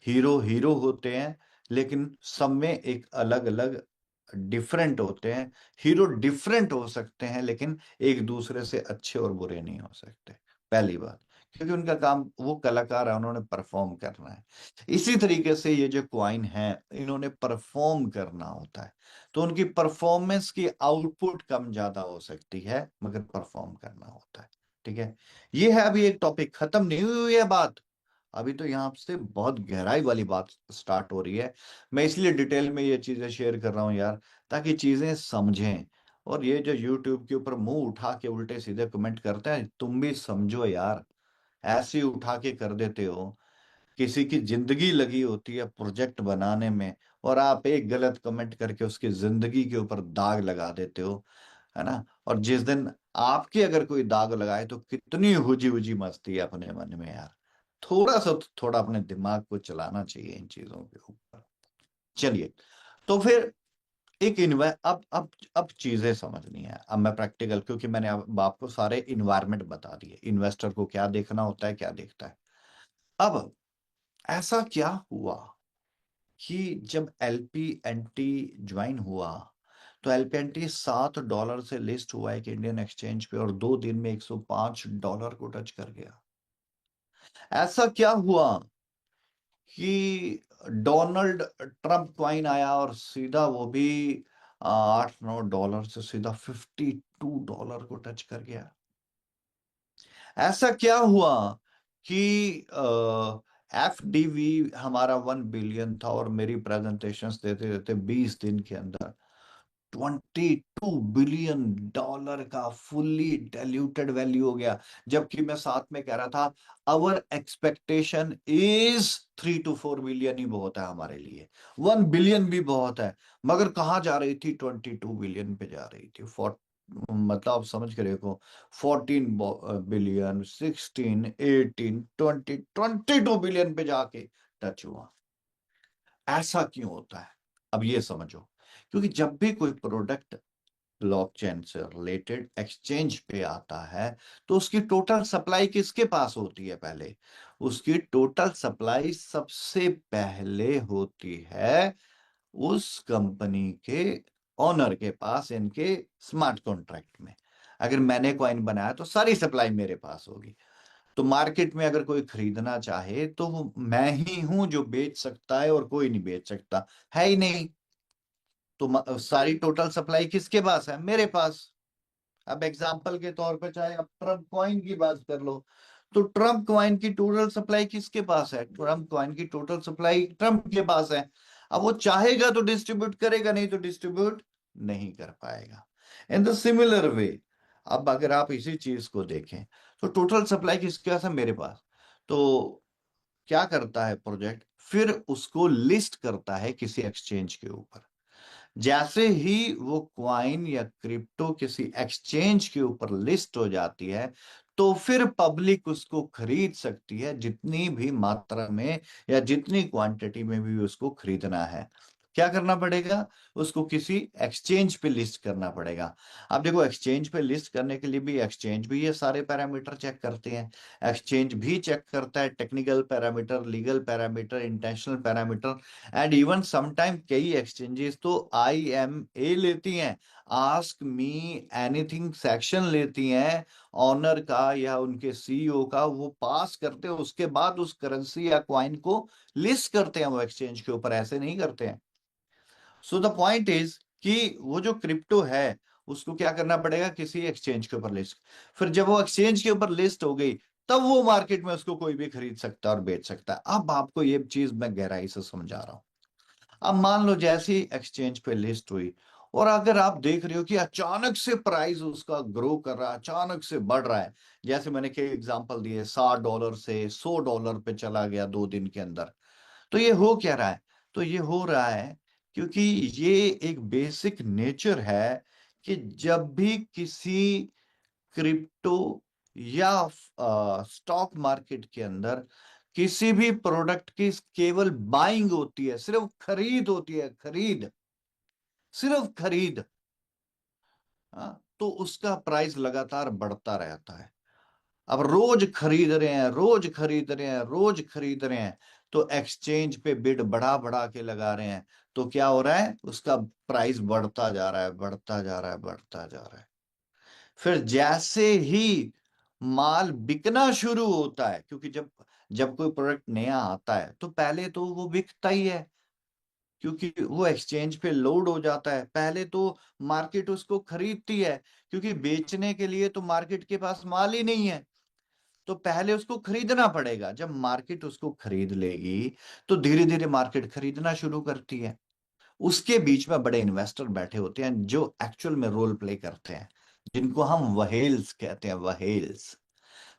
हीरो हीरो होते हैं, लेकिन सब में एक अलग अलग डिफरेंट होते हैं। हीरो डिफरेंट हो सकते हैं, लेकिन एक दूसरे से अच्छे और बुरे नहीं हो सकते, पहली बात। क्योंकि उनका काम, वो कलाकार है, उन्होंने परफॉर्म करना है। इसी तरीके से ये जो क्वाइन है, इन्होंने परफॉर्म करना होता है। तो उनकी परफॉर्मेंस की आउटपुट कम ज्यादा हो सकती है, मगर परफॉर्म करना होता है। ठीक है। ये है, अभी एक टॉपिक खत्म नहीं हुई है बात। अभी तो यहाँ से बहुत गहराई वाली बात स्टार्ट हो रही है। मैं इसलिए डिटेल में ये चीजें शेयर कर रहा हूँ यार, ताकि चीजें समझें। और ये जो यूट्यूब के ऊपर मुंह उठा के उल्टे सीधे कमेंट करते हैं, तुम भी समझो यार। ऐसे ही उठा के कर देते हो। किसी की जिंदगी लगी होती है प्रोजेक्ट बनाने में, और आप एक गलत कमेंट करके उसकी जिंदगी के ऊपर दाग लगा देते हो, है ना। और जिस दिन आपके अगर कोई दाग लगाए, तो कितनी हुजी हुजी मस्ती है अपने मन में यार। थोड़ा अपने दिमाग को चलाना चाहिए इन चीजों के ऊपर। चलिए, तो फिर एक इन्वे अब चीजें समझनी है। अब मैं प्रैक्टिकल, क्योंकि मैंने अब आपको सारे इन्वायरमेंट बता दिए, इन्वेस्टर को क्या देखना होता है, क्या देखता है। अब ऐसा क्या हुआ कि जब LPNT ज्वाइन हुआ, तो LPNT $7 से लिस्ट हुआ है कि इंडियन एक्सचेंज पे, और 2 दिन में $105 को टच कर गया। ऐसा क्या हुआ कि डोनाल्ड ट्रम्प कॉइन आया और सीधा वो भी $8-9 से सीधा $52 को टच कर गया। ऐसा क्या हुआ कि FDV हमारा 1 बिलियन था और मेरी प्रेजेंटेशंस देते देते 20 दिन के अंदर $22 बिलियन का फुल्ली डाइल्यूटेड वैल्यू हो गया। जबकि मैं साथ में कह रहा था our expectation is 3 to 4 billion ही बहुत है हमारे लिए, 1 बिलियन भी बहुत है। मगर कहाँ जा रही थी? 22 बिलियन पे जा रही थी। मतलब आप समझ के देखो, 14 बिलियन, 16, 18, 20, 22 बिलियन पे जाके टच हुआ। ऐसा क्यों होता है? अब ये समझो, क्योंकि जब भी कोई प्रोडक्ट ब्लॉकचेन से रिलेटेड एक्सचेंज पे आता है तो उसकी टोटल सप्लाई किसके पास होती है? पहले उसकी टोटल सप्लाई सबसे पहले होती है उस कंपनी के ओनर के पास, इनके स्मार्ट कॉन्ट्रैक्ट में। अगर मैंने कॉइन बनाया तो सारी सप्लाई मेरे पास होगी। तो मार्केट में अगर कोई खरीदना चाहे तो वो मैं ही हूं जो बेच सकता है और कोई नहीं बेच सकता, है ही नहीं। तो सारी टोटल सप्लाई किसके पास है? मेरे पास। अब एग्जांपल के तौर पे चाहे आप ट्रम्प कॉइन की बात कर लो, तो ट्रम्प कॉइन की टोटल सप्लाई किसके पास है? ट्रम्प कॉइन की टोटल सप्लाई ट्रम्प के पास है। अब वो चाहेगा तो डिस्ट्रीब्यूट करेगा, नहीं तो डिस्ट्रीब्यूट नहीं कर पाएगा। इन द सिमिलर वे, अब अगर आप इसी चीज को देखें तो टोटल सप्लाई किसके पास है? मेरे पास। तो क्या करता है प्रोजेक्ट? फिर उसको लिस्ट करता है किसी एक्सचेंज के ऊपर। जैसे ही वो क्वाइन या क्रिप्टो किसी एक्सचेंज के ऊपर लिस्ट हो जाती है तो फिर पब्लिक उसको खरीद सकती है, जितनी भी मात्रा में या जितनी क्वांटिटी में भी उसको खरीदना है। क्या करना पड़ेगा? उसको किसी एक्सचेंज पे लिस्ट करना पड़ेगा। अब देखो, एक्सचेंज पे लिस्ट करने के लिए भी एक्सचेंज भी ये सारे पैरामीटर चेक करते हैं। एक्सचेंज भी चेक करता है technical parameter, legal parameter, intentional parameter, and even sometime कई एक्सचेंजेस तो IMA लेती हैं, आस्क मी एनीथिंग सेक्शन लेती हैं ऑनर का या उनके CEO का। वो पास करते हैं, उसके बाद उस करेंसी या क्वाइन को लिस्ट करते हैं वो एक्सचेंज के ऊपर, ऐसे नहीं करते हैं। सो द पॉइंट इज कि वो जो क्रिप्टो है उसको क्या करना पड़ेगा? किसी एक्सचेंज के ऊपर लिस्ट। फिर जब वो एक्सचेंज के ऊपर लिस्ट हो गई तब वो मार्केट में उसको कोई भी खरीद सकता है और बेच सकता है। अब आपको ये चीज मैं गहराई से समझा रहा हूं। अब मान लो जैसी एक्सचेंज पे लिस्ट हुई और अगर आप देख रहे हो कि अचानक से प्राइस उसका ग्रो कर रहा है, अचानक से बढ़ रहा है, जैसे मैंने कई एग्जांपल दिए, $60 से $100 पे चला गया 2 दिन के अंदर, तो ये हो क्या रहा है? तो ये हो रहा है क्योंकि ये एक बेसिक नेचर है कि जब भी किसी क्रिप्टो या स्टॉक मार्केट के अंदर किसी भी प्रोडक्ट की केवल बाइंग होती है, सिर्फ खरीद होती है, खरीद, सिर्फ खरीद, तो उसका प्राइस लगातार बढ़ता रहता है। अब रोज खरीद रहे हैं, रोज खरीद रहे हैं, रोज खरीद रहे हैं, तो एक्सचेंज पे बिड बढ़ा बढ़ा के लगा रहे हैं, तो क्या हो रहा है? उसका प्राइस बढ़ता जा रहा है, बढ़ता जा रहा है, बढ़ता जा रहा है। फिर जैसे ही माल बिकना शुरू होता है, क्योंकि जब जब कोई प्रोडक्ट नया आता है तो पहले तो वो बिकता ही है, क्योंकि वो एक्सचेंज पे लोड हो जाता है, पहले तो मार्केट उसको खरीदती है, क्योंकि बेचने के लिए तो मार्केट के पास माल ही नहीं है, तो पहले उसको खरीदना पड़ेगा। जब मार्केट उसको खरीद लेगी तो धीरे धीरे मार्केट खरीदना शुरू करती है। उसके बीच में बड़े इन्वेस्टर बैठे होते हैं जो एक्चुअल में रोल प्ले करते हैं, जिनको हम वहेल्स कहते हैं, वहेल्स।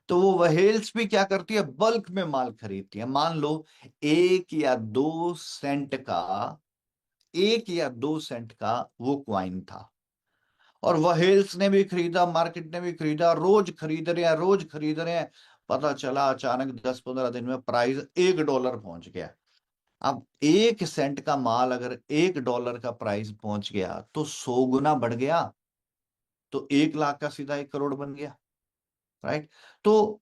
तो वो वहेल्स भी क्या करती है? बल्क में माल खरीदती है। मान लो 1 या 2 सेंट का, 1 या 2 सेंट का वो क्वाइन था और वहेल्स ने भी खरीदा, मार्केट ने भी खरीदा, रोज खरीद रहे हैं, रोज खरीद रहे हैं। पता चला अचानक 10-15 दिन में प्राइस $1 पहुंच गया। अब 1 सेंट का माल अगर $1 का प्राइस पहुंच गया तो 100 गुना बढ़ गया, तो 1 लाख का सीधा 1 करोड़ बन गया, राइट? तो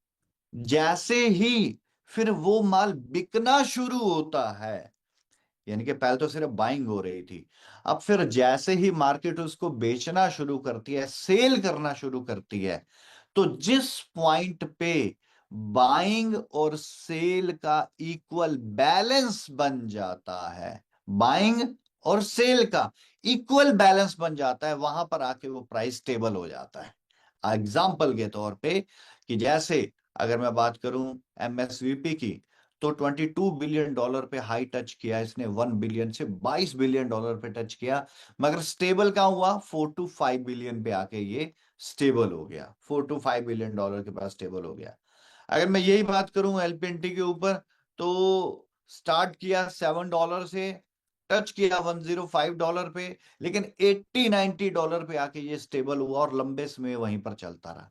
जैसे ही फिर वो माल बिकना शुरू होता है, यानी कि पहले तो सिर्फ बाइंग हो रही थी, अब फिर जैसे ही मार्केट उसको बेचना शुरू करती है, सेल करना शुरू करती है, तो जिस पॉइंट पे बाइंग और सेल का इक्वल बैलेंस बन जाता है, बाइंग और सेल का इक्वल बैलेंस बन जाता है, वहां पर आके वो प्राइस स्टेबल हो जाता है। एग्जाम्पल के तौर पे कि जैसे अगर मैं बात करूं एमएसवीपी की, तो $22 बिलियन पे हाई टच किया इसने, 1 बिलियन से $22 बिलियन पे टच किया, मगर स्टेबल कहां हुआ, 4 to 5 बिलियन पे आके ये स्टेबल हो गया, $4 to 5 बिलियन के पास स्टेबल हो गया। अगर मैं यही बात करूं एलपीएनटी के ऊपर, तो स्टार्ट किया $7 से, टच किया $105 पे, लेकिन $80-90 पे आके ये स्टेबल हुआ और लंबे समय वहीं पर चलता रहा।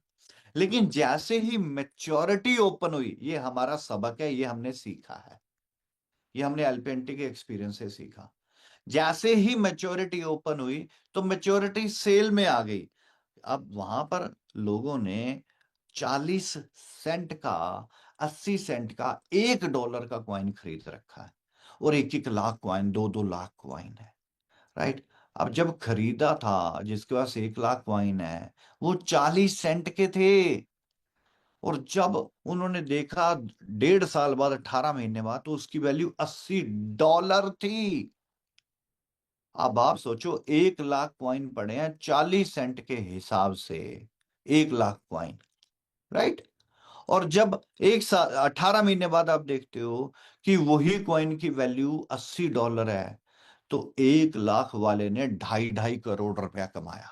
लेकिन जैसे ही मेच्योरिटी ओपन हुई, ये हमारा सबक है, ये हमने सीखा है, ये हमने एलपीएनटी के एक्सपीरियंस से सीखा। जैसे ही मेच्योरिटी ओपन हुई तो मेच्योरिटी सेल में आ गई। अब वहां पर लोगों ने 40 सेंट का, 80 सेंट का, $1 का कॉइन खरीद रखा है, और 1-1 लाख कॉइन, 2-2 लाख कॉइन है, राइट। अब जब खरीदा था, जिसके पास 1 लाख कॉइन है, वो 40 सेंट के थे, और जब उन्होंने देखा 1.5 साल बाद, 18 महीने बाद, तो उसकी वैल्यू $80 थी। अब आप सोचो, 1 लाख कॉइन पड़े हैं 40 सेंट के हिसाब से, 1 लाख कॉइन, राइट। और जब 1 साल, 18 महीने बाद आप देखते हो कि वही कॉइन की वैल्यू $80 है, तो 1 लाख वाले ने 2.5-2.5 करोड़ रुपया कमाया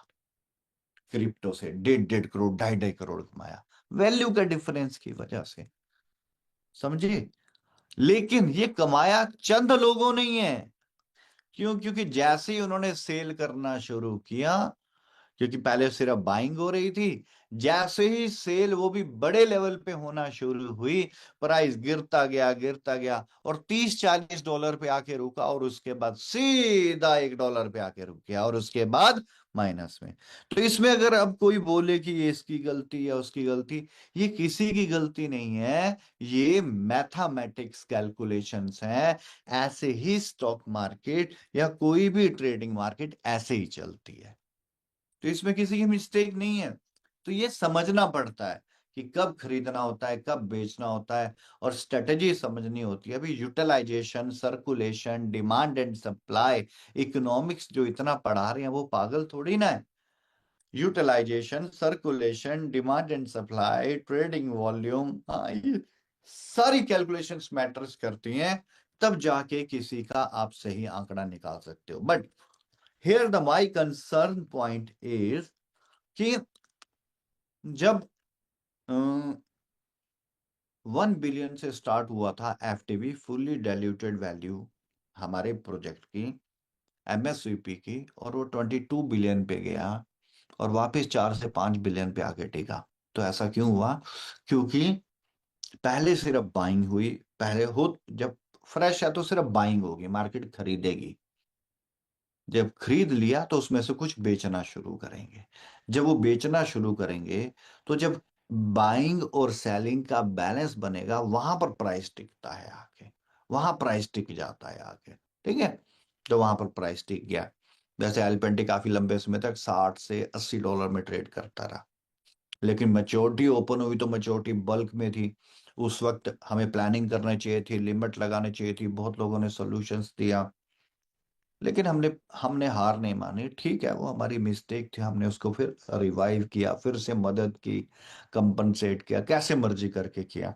क्रिप्टो से, 1.5-1.5 करोड़, 2.5-2.5 करोड़ कमाया, वैल्यू का डिफरेंस की वजह से, समझिए। लेकिन ये कमाया चंद लोगों नहीं है। क्यों? क्योंकि जैसे ही उन्होंने सेल करना शुरू किया, क्योंकि पहले सिर्फ बाइंग हो रही थी, जैसे ही सेल वो भी बड़े लेवल पे होना शुरू हुई, प्राइस गिरता गया, गिरता गया, और $30-40 पे आके रुका, और उसके बाद सीधा $1 पे आके रुक गया, और उसके बाद माइनस में। तो इसमें अगर अब कोई बोले कि ये इसकी गलती या उसकी गलती, ये किसी की गलती नहीं है, ये मैथमेटिक्स कैलकुलेशंस हैं। ऐसे ही स्टॉक मार्केट या कोई भी ट्रेडिंग मार्केट ऐसे ही चलती है, तो इसमें किसी की मिस्टेक नहीं है। तो ये समझना पड़ता है कि कब खरीदना होता है, कब बेचना होता है, और स्ट्रेटेजी समझनी होती है। अभी utilization, circulation, demand and supply, economics जो इतना पढ़ा रहे हैं, वो पागल थोड़ी ना है। Utilization, circulation, demand and supply, trading volume, ये सारी कैलकुलेशंस मैटर्स करती हैं, तब जाके किसी का आप सही आंकड़ा निकाल सकते हो। But here the my concern point is कि जब 1 बिलियन से स्टार्ट हुआ था एफटीवी, फुल्ली डाइल्यूटेड वैल्यू हमारे प्रोजेक्ट की, एमएसवीपी की, और वो 22 बिलियन पे गया, और वापस 4 से 5 बिलियन पे आके टिका। तो ऐसा क्यों हुआ? क्योंकि पहले सिर्फ बाइंग हुई, पहले हो, जब फ्रेश है तो सिर्फ बाइंग होगी, मार्केट खरीदेगी, जब खरीद लिया तो उसमें से कुछ बेचना शुरू करेंगे, जब वो बेचना शुरू करेंगे, तो जब बाइंग और सेलिंग का बैलेंस बनेगा, वहां पर प्राइस टिकता है आके, वहां प्राइस टिक जाता है आके, ठीक है। तो वहां पर प्राइस टिक गया। जैसे एलपेंटी काफी लंबे समय तक $60 से $80 में ट्रेड करता रहा, लेकिन मैच्योरिटी ओपन हुई तो मैच्योरिटी बल्क में थी। उस वक्त हमें प्लानिंग करनी चाहिए थी, लिमिट लगानी चाहिए थी, बहुत लोगों ने सॉल्यूशंस दिया, लेकिन हमने हमने हार नहीं मानी। ठीक है, वो हमारी मिस्टेक थी, हमने उसको फिर रिवाइव किया, फिर से मदद की, कंपनसेट किया, कैसे मर्जी करके किया।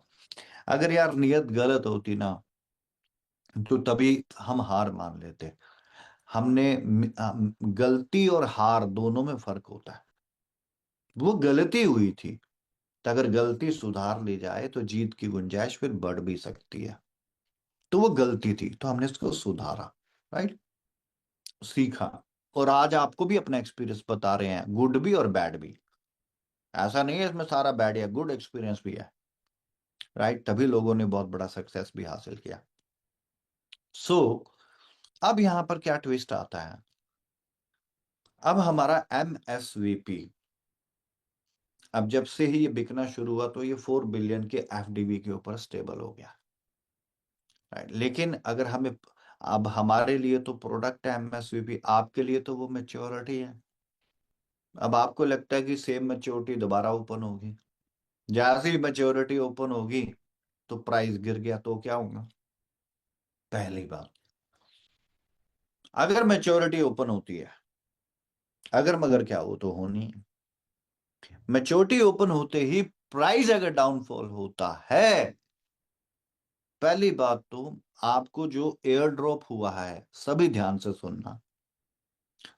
अगर यार नियत गलत होती ना, तो तभी हम हार मान लेते। हमने गलती और हार दोनों में फर्क होता है। वो गलती हुई थी, तो अगर गलती सुधार ली जाए तो जीत की गुंजाइश फिर बढ़ भी सकती है। तो वो गलती थी, तो हमने उसको सुधारा, राइट, सीखा, और आज आपको भी अपना एक्सपीरियंस बता रहे हैं, गुड भी और बैड भी। ऐसा नहीं है इसमें सारा बैड है, गुड एक्सपीरियंस भी है, राइट, तभी लोगों ने बहुत बड़ा सक्सेस भी हासिल किया। सो अब यहां पर क्या ट्विस्ट आता है, अब हमारा एमएसवीपी, अब जब से ही ये बिकना शुरू हुआ, तो ये 4 बिलियन के एफडीवी के ऊपर स्टेबल हो गया, राइट। लेकिन अगर हमें, अब हमारे लिए तो प्रोडक्ट है एमएसवीपी, आपके लिए तो वो मेच्योरिटी है। अब आपको लगता है कि सेम मेच्योरिटी दोबारा ओपन होगी, जैसे ही मैच्योरिटी ओपन होगी तो प्राइस गिर गया तो क्या होगा? पहली बात, अगर मैच्योरिटी ओपन होती है, अगर मगर क्या हो तो होनी है, मैच्योरिटी ओपन होते ही प्राइस अगर डाउनफॉल होता है, पहली बात तो आपको जो एयर ड्रॉप हुआ है, सभी ध्यान से सुनना,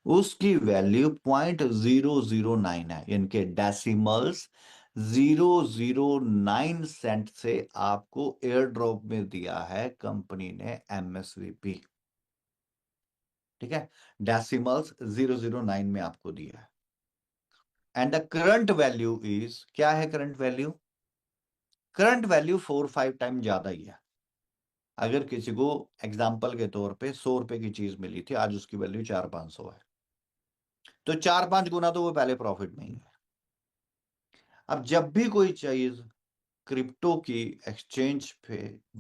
उसकी वैल्यू 0.009 है, इनके डेसिमल्स 009 सेंट से आपको एयर ड्रॉप में दिया है कंपनी ने एमएसवीपी। ठीक है, डेसिमल्स 009 में आपको दिया है। And the current value is, क्या है current value? Current value 4-5 time ज्यादा ही है। अगर किसी को एग्जाम्पल के तौर पे 100 रुपए की चीज मिली थी, आज उसकी वैल्यू 400-500 है, तो 4-5 गुना तो वो पहले प्रॉफिट में ही है। अब जब भी कोई चीज क्रिप्टो की एक्सचेंज पे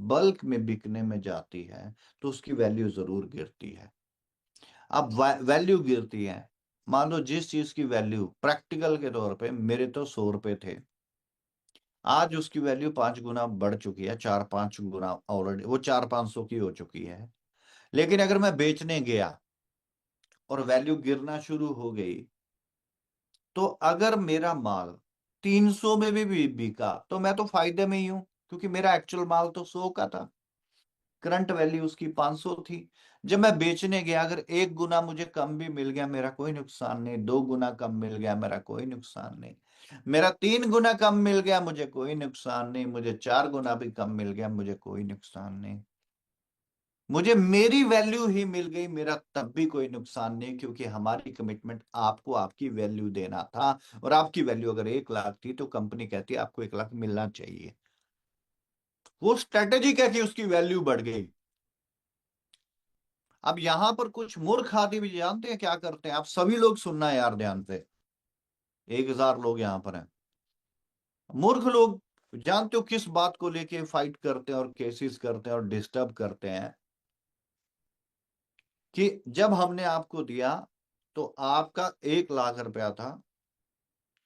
बल्क में बिकने में जाती है तो उसकी वैल्यू जरूर गिरती है। अब वैल्यू गिरती है, मान लो जिस चीज की वैल्यू प्रैक्टिकल के तौर पे मेरे तो 100 रुपए थे, आज उसकी वैल्यू 5 गुना बढ़ चुकी है, 4-5 गुना ऑलरेडी, वो 400-500 की हो चुकी है। लेकिन अगर मैं बेचने गया और वैल्यू गिरना शुरू हो गई, तो अगर मेरा माल 300 में भी बिका तो मैं तो फायदे में ही हूं, क्योंकि मेरा एक्चुअल माल तो 100 का था, करंट वैल्यू उसकी 500 थी। जब मैं बेचने गया, अगर 1 गुना मुझे कम भी मिल गया मेरा कोई नुकसान नहीं, 2 गुना कम मिल गया मेरा कोई नुकसान नहीं, मेरा 3 गुना कम मिल गया मुझे कोई नुकसान नहीं, मुझे 4 गुना भी कम मिल गया मुझे कोई नुकसान नहीं, मुझे मेरी वैल्यू ही मिल गई मेरा तब भी कोई नुकसान नहीं, क्योंकि हमारी कमिटमेंट आपको आपकी वैल्यू देना था। और आपकी वैल्यू अगर 1 लाख थी तो कंपनी कहती है आपको 1 लाख मिलना चाहिए। वो स्ट्रेटेजी क्या कि उसकी वैल्यू बढ़ गई। अब यहां पर कुछ मूर्ख आदमी भी जानते हैं क्या करते हैं, आप सभी लोग सुनना है यार ध्यान से, 1000 लोग यहां पर हैं। मूर्ख लोग जानते हो किस बात को लेके फाइट करते हैं और केसेस करते हैं और डिस्टर्ब करते हैं, कि जब हमने आपको दिया तो आपका 1 लाख रुपया था,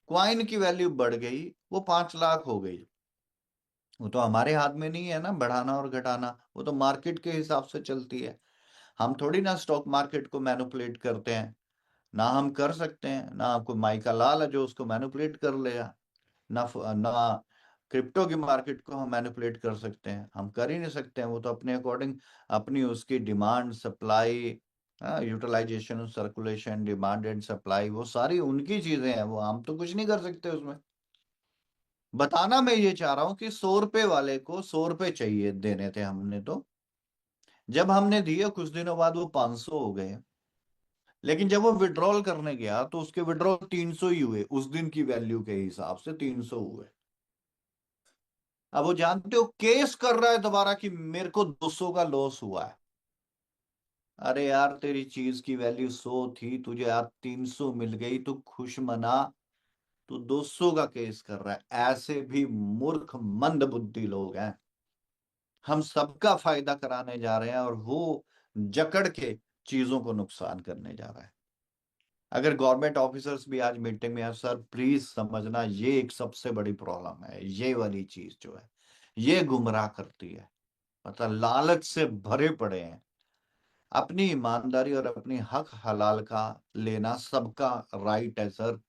क्वाइन की वैल्यू बढ़ गई, वो 5 लाख हो गई। वो तो हमारे हाथ में नहीं है ना बढ़ाना और घटाना, वो तो मार्केट के हिसाब से चलती है। हम थोड़ी ना स्टॉक मार्केट को मैनिपुलेट करते हैं, ना हम कर सकते हैं, ना आपको माइका लाल है जो उसको मैनिपुलेट कर लेगा, ना क्रिप्टो की मार्केट को हम मैनिपुलेट कर सकते हैं, हम कर ही नहीं सकते हैं। वो तो अपने अकॉर्डिंग अपनी उसकी demand supply, utilization circulation demand and supply, वो सारी उनकी चीजें हैं, वो हम तो कुछ नहीं कर सकते उसमें। बताना मैं ये चाह रहा हूं कि 100 रुपए वाले को 100 रुपए चाहिए देने थे हमने, तो जब हमने दिए कुछ दिनों बाद वो 500 हो गए, लेकिन जब वो विड्रॉल करने गया तो उसके विड्रॉल 300 ही हुए, उस दिन की वैल्यू के हिसाब से 300 हुए। अब वो जानते हो केस कर रहा है दोबारा कि मेरे को 200 का लॉस हुआ है। अरे यार तेरी चीज की वैल्यू 100 थी, तुझे यार 300 मिल गई, तू खुश मना, तू 200 का केस कर रहा है। ऐसे भी मूर्ख मंद बुद्धि लोग हैं। हम सबका फायदा कराने जा रहे हैं और वो जकड़ के चीजों को नुकसान करने जा रहा है। अगर गवर्नमेंट ऑफिसर्स भी आज मीटिंग में है, सर प्लीज समझना ये एक सबसे बड़ी प्रॉब्लम है, ये वाली चीज जो है ये गुमराह करती है, मतलब लालच से भरे पड़े हैं। अपनी ईमानदारी और अपनी हक हलाल का लेना सबका राइट है सर।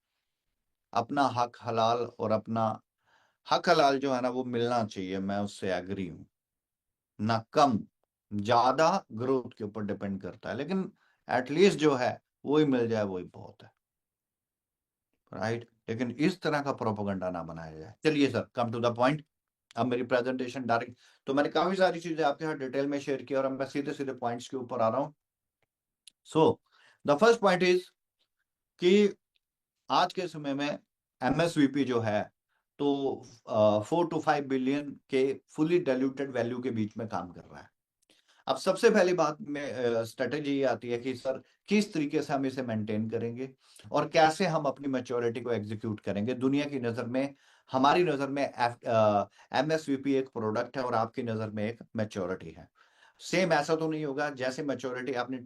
अपना हक हलाल और अपना हक हलाल जो है ना वो मिलना चाहिए, मैं उससे एग्री हूं। ना कम ज्यादा ग्रोथ के ऊपर डिपेंड करता है, लेकिन एटलीस्ट जो है वही मिल जाए वही बहुत है, राइट। लेकिन इस तरह का प्रोपोगंडा ना बनाया जाए। चलिए sir, come to the point. अब मेरी प्रेजेंटेशन डायरेक्ट, तो मैंने काफी सारी चीजें आपके साथ डिटेल में शेयर की और अब मैं सीधे सीधे पॉइंट्स के ऊपर आ रहा हूं। So the first point is कि आज के समय में एमएसवीपी जो है तो 4 to 5 बिलियन के फुली डाइल्यूटेड वैल्यू के बीच में काम कर रहा है। अब सबसे पहली बात में स्ट्रेटेजी ये आती है कि सर किस तरीके से हम इसे मेंटेन करेंगे और कैसे हम अपनी मैच्योरिटी को एग्जीक्यूट करेंगे। दुनिया की नजर में, हमारी नजर में एमएसवीपी एक प्रोडक्ट है और आपकी नजर में एक मैच्योरिटी है। सेम ऐसा तो नहीं होगा जैसे मैच्योरिटी आपने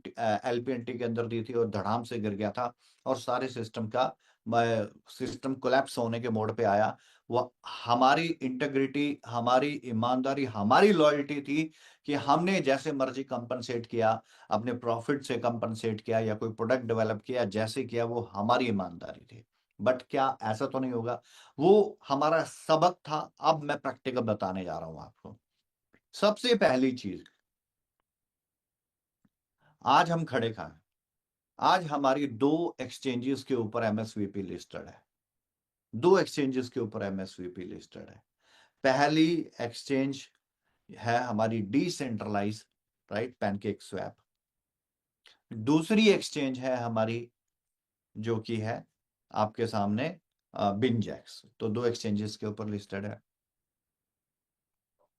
एलपीएनटी के अंदर दी थी और धड़ाम से गिर गया था और सारे सिस्टम का सिस्टम कोलैप्स होने के मोड पे आया, वो हमारी इंटेग्रिटी, हमारी ईमानदारी, हमारी लॉयल्टी थी कि हमने जैसे मर्जी कंपनसेट किया, अपने प्रॉफिट से कंपनसेट किया या कोई प्रोडक्ट डेवलप किया, जैसे किया वो हमारी ईमानदारी थी। बट क्या ऐसा तो नहीं होगा? वो हमारा सबक था। अब मैं प्रैक्टिकल बताने जा रहा हूं आपको। सबसे पहली चीज, आज हम खड़े कहाँ हैं? आज हमारी दो एक्सचेंजेस के ऊपर एमएसवीपी लिस्टेड है। दो एक्सचेंजेस के ऊपर एमएसवीपी लिस्टेड है। पहली एक्सचेंज है हमारी डिसेंट्रलाइज, राइट, पैनकेक स्वैप। दूसरी एक्सचेंज है हमारी, जो कि है आपके सामने बिनजैक्स। तो दो एक्सचेंजेस के ऊपर लिस्टेड है,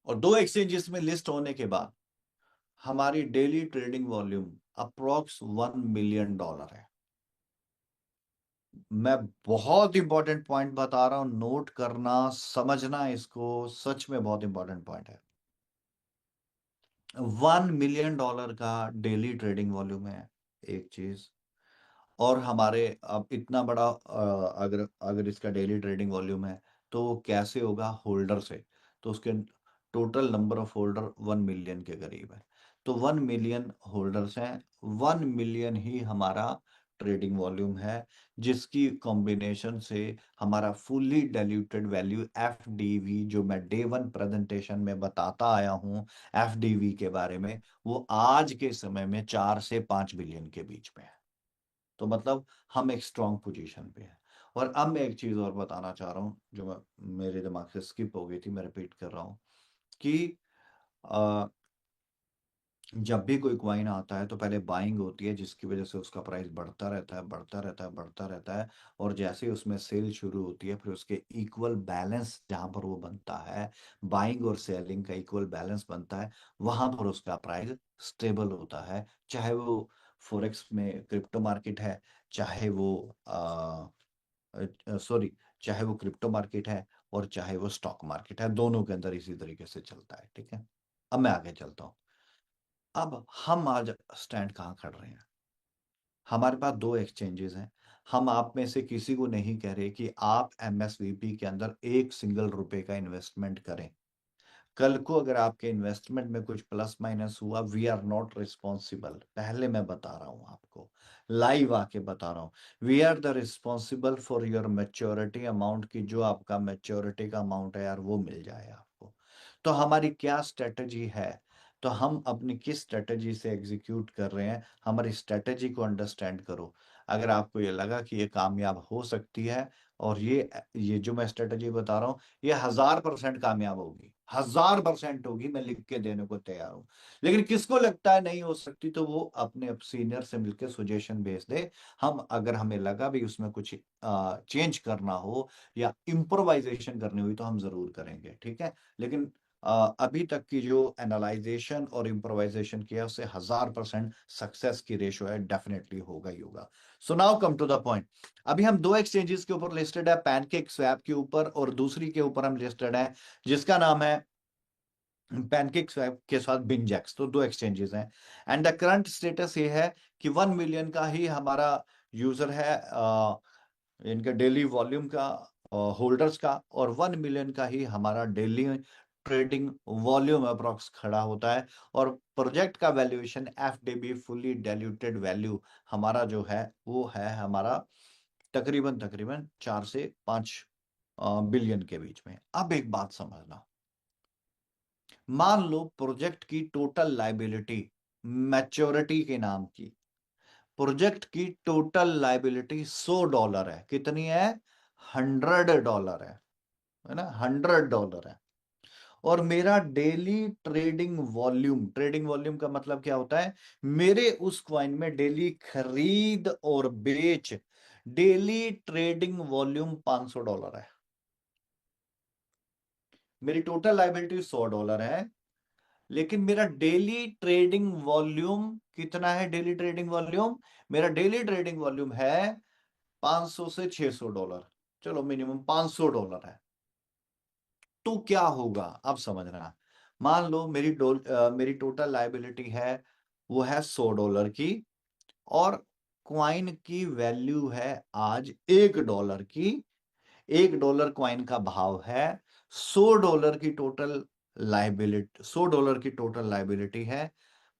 और दो एक्सचेंजेस में लिस्ट होने के बाद हमारी daily trading volume approx $1 million है। मैं बहुत इंपॉर्टेंट पॉइंट बता रहा हूं, नोट करना, समझना, इसको सच में बहुत इंपॉर्टेंट पॉइंट है। $1 मिलियन का डेली ट्रेडिंग वॉल्यूम है, एक चीज। और हमारे अब इतना बड़ा अगर अगर इसका डेली ट्रेडिंग वॉल्यूम है, तो कैसे होगा होल्डर से? तो उसके total number of holder 1 million के करीब है। तो 1 मिलियन होल्डर्स हैं, 1 मिलियन ही हमारा ट्रेडिंग वॉल्यूम है, जिसकी कॉम्बिनेशन से हमारा फुल्ली डाइल्यूटेड वैल्यू एफडीवी, जो मैं डे वन प्रेजेंटेशन में बताता आया हूं एफडीवी के बारे में, वो आज के समय में 4 से 5 बिलियन के बीच में है। तो मतलब हम एक स्ट्रॉन्ग पोजीशन पे हैं। और अब मैं एक चीज और बताना चाह रहा हूँ, जो मेरे दिमाग से स्किप हो गई थी, मैं रिपीट कर रहा हूँ कि जब भी कोई क्वाइन आता है तो पहले बाइंग होती है, जिसकी वजह से उसका प्राइस बढ़ता रहता है, बढ़ता रहता है, बढ़ता रहता है। और जैसे ही उसमें सेल शुरू होती है, फिर उसके इक्वल बैलेंस जहां पर वो बनता है, बाइंग और सेलिंग का इक्वल बैलेंस बनता है, वहां पर उसका प्राइस स्टेबल होता है। चाहे वो फॉरेक्स में क्रिप्टो मार्केट है, चाहे वो सॉरी, चाहे वो क्रिप्टो मार्केट है, और चाहे वो स्टॉक मार्केट है, दोनों के अंदर इसी तरीके से चलता है। ठीक है, अब मैं आगे चलता हूँ। अब हम आज स्टैंड कहाँ खड़ रहे हैं? हमारे पास दो एक्सचेंजेस हैं। हम आप में से किसी को नहीं कह रहे कि आप एमएसवीपी के अंदर एक सिंगल रुपए का इन्वेस्टमेंट करें। कल को अगर आपके इन्वेस्टमेंट में कुछ प्लस माइनस हुआ, वी आर नॉट रिस्पॉन्सिबल। पहले मैं बता रहा हूं आपको, लाइव आके बता रहा हूं, we are the responsible for your maturity amount, की जो आपका मेच्योरिटी का अमाउंट है यार, वो मिल जाए आपको। तो हमारी क्या स्ट्रेटजी है? तो हम अपनी किस स्ट्रेटजी से एग्जीक्यूट कर रहे हैं, हमारी स्ट्रेटजी को अंडरस्टैंड करो। अगर आपको ये लगा कि ये कामयाब हो सकती है, और ये जो मैं स्ट्रेटजी बता रहा हूं, ये 1000% कामयाब होगी, 1000% होगी, मैं लिख के देने को तैयार हूं। लेकिन किसको लगता है नहीं हो सकती, तो वो अपने सीनियर से मिलकर सुजेशन भेज दे। हम अगर हमें लगा भी उसमें कुछ चेंज करना हो या इम्प्रोवाइजेशन करनी हुई, तो हम जरूर करेंगे। ठीक है, लेकिन अभी तक की जो एनालाइजेशन और इम्प्रोवाइजेशन किया, उससे 1000% सक्सेस की रेशो है, डेफिनेटली होगा ही होगा। So now come to the point. अभी हम दो एक्सचेंजेस के ऊपर लिस्टेड है, पैनकेक स्वैप के ऊपर, और दूसरी के ऊपर हम लिस्टेड है, जिसका नाम है पैनकेक स्वैप के साथ बिनजैक्स। तो दो एक्सचेंजेस हैं, एंड द करंट स्टेटस ये है कि 1 मिलियन का ही हमारा यूजर है, इनके डेली वॉल्यूम का, होल्डर्स का, और 1 मिलियन का ही हमारा डेली ट्रेडिंग वॉल्यूम अप्रोक्स खड़ा होता है। और प्रोजेक्ट का वैल्यूएशन एफडीबी, फुल्ली डाइल्यूटेड वैल्यू, हमारा जो है वो है हमारा तकरीबन तकरीबन 4 से 5 बिलियन के बीच में। अब एक बात समझना, मान लो प्रोजेक्ट की टोटल लाइबिलिटी, मैच्योरिटी के नाम की, प्रोजेक्ट की टोटल लाइबिलिटी $100 है। कितनी है? $100 है ना, $100 है। और मेरा डेली ट्रेडिंग वॉल्यूम का मतलब क्या होता है? मेरे उस क्वाइन में डेली खरीद और बेच, डेली ट्रेडिंग वॉल्यूम $500 है। मेरी टोटल लाइबिलिटी $100 है, लेकिन मेरा डेली ट्रेडिंग वॉल्यूम कितना है? डेली ट्रेडिंग वॉल्यूम, मेरा डेली ट्रेडिंग वॉल्यूम है 500 से $600। चलो मिनिमम $500 है। तो क्या होगा, अब समझना। मान लो मेरी टोटल लाइबिलिटी है, वो है $100 की, और क्वाइन की वैल्यू है आज $1 की। $1 क्वाइन का भाव है। $100 की टोटल लाइबिलिटी, $100 की टोटल लाइबिलिटी है।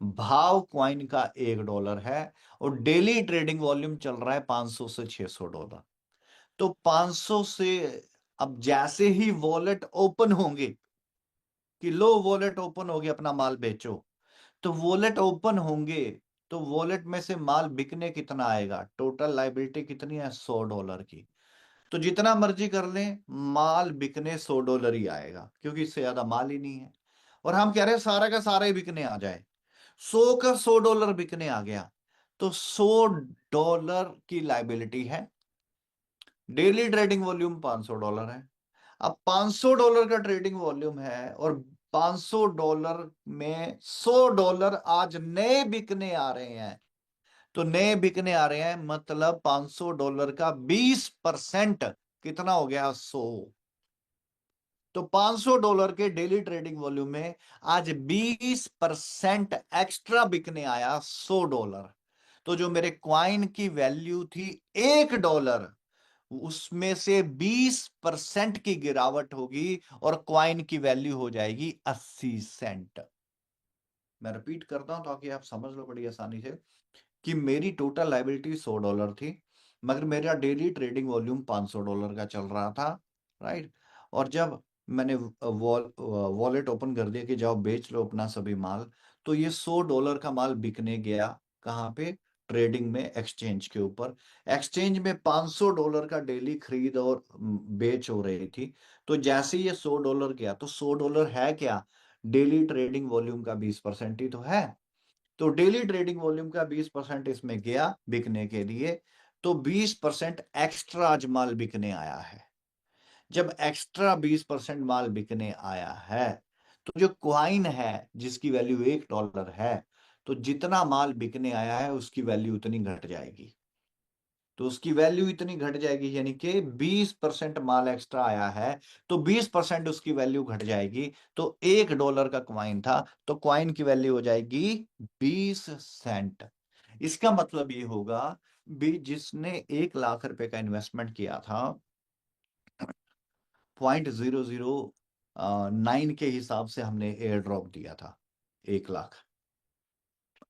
भाव क्वाइन का $1 है और डेली ट्रेडिंग वॉल्यूम चल रहा है 500 से $600। तो 500 से अब जैसे ही वॉलेट ओपन होंगे कि लो वॉलेट ओपन होगी, अपना माल बेचो, तो वॉलेट ओपन होंगे तो वॉलेट में से माल बिकने कितना आएगा? टोटल लाइबिलिटी कितनी है? $100 की। तो जितना मर्जी कर लें, माल बिकने $100 ही आएगा, क्योंकि इससे ज्यादा माल ही नहीं है। और हम कह रहे हैं सारा का सारा ही बिकने आ जाए। 100 का $100 बिकने आ गया तो $100 की लाइबिलिटी है। डेली ट्रेडिंग वॉल्यूम $500 है। अब $500 का ट्रेडिंग वॉल्यूम है और $500 में $100 आज नए बिकने आ रहे हैं। तो नए बिकने आ रहे हैं मतलब $500 का 20% कितना हो गया? 100। तो $500 के डेली ट्रेडिंग वॉल्यूम में आज 20% एक्स्ट्रा बिकने आया $100। तो जो मेरे क्वाइन की वैल्यू थी $1, उसमें से 20% की गिरावट होगी और क्वाइन की वैल्यू हो जाएगी 80 सेंट। मैं रिपीट करता हूं ताकि आप समझ लो बड़ी आसानी से कि मेरी टोटल लाइबिलिटी $100 थी, मगर मेरा डेली ट्रेडिंग वॉल्यूम $500 का चल रहा था, राइट। और जब मैंने वॉलेट ओपन कर दिया कि जाओ बेच लो अपना सभी माल, तो ये $100 का माल बिकने गया कहाँ पे? ट्रेडिंग में, एक्सचेंज के ऊपर। एक्सचेंज में $500 का डेली खरीद और बेच हो रही थी। तो जैसे ये $100 गया तो $100 है क्या? डेली ट्रेडिंग वॉल्यूम का 20% ही तो है। तो डेली ट्रेडिंग वॉल्यूम का 20% इसमें गया बिकने के लिए, तो 20% एक्स्ट्रा आज माल बिकने आया है। जब एक्स्ट्रा 20% माल बिकने आया है तो जो क्वाइन है जिसकी वैल्यू $1 है, तो जितना माल बिकने आया है उसकी वैल्यू उतनी घट जाएगी। तो उसकी वैल्यू इतनी घट जाएगी, यानी कि 20% माल एक्स्ट्रा आया है तो 20% उसकी वैल्यू घट जाएगी। तो $1 का क्वाइन था तो क्वाइन की वैल्यू हो जाएगी 20 सेंट। इसका मतलब ये होगा भी जिसने 1 लाख रुपए का इन्वेस्टमेंट किया था, 0.009 के हिसाब से हमने एयर ड्रॉप दिया था 1 लाख,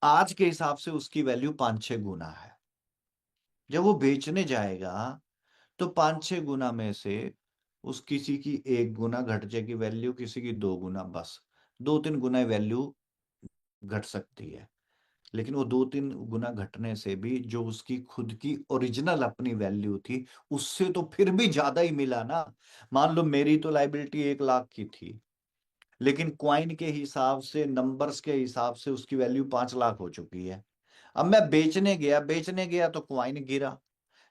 आज के हिसाब से उसकी वैल्यू 5-6 गुना है। जब वो बेचने जाएगा तो 5-6 गुना में से उस किसी की 1 गुना घट जाएगी वैल्यू, किसी की 2 गुना, बस 2-3 गुना वैल्यू घट सकती है। लेकिन वो 2-3 गुना घटने से भी जो उसकी खुद की ओरिजिनल अपनी वैल्यू थी उससे तो फिर भी ज्यादा ही मिला ना। मान लो मेरी तो लाइबिलिटी 1 लाख की थी, लेकिन क्वाइन के हिसाब से, नंबर्स के हिसाब से उसकी वैल्यू 5 लाख हो चुकी है। अब मैं बेचने गया तो क्वाइन गिरा।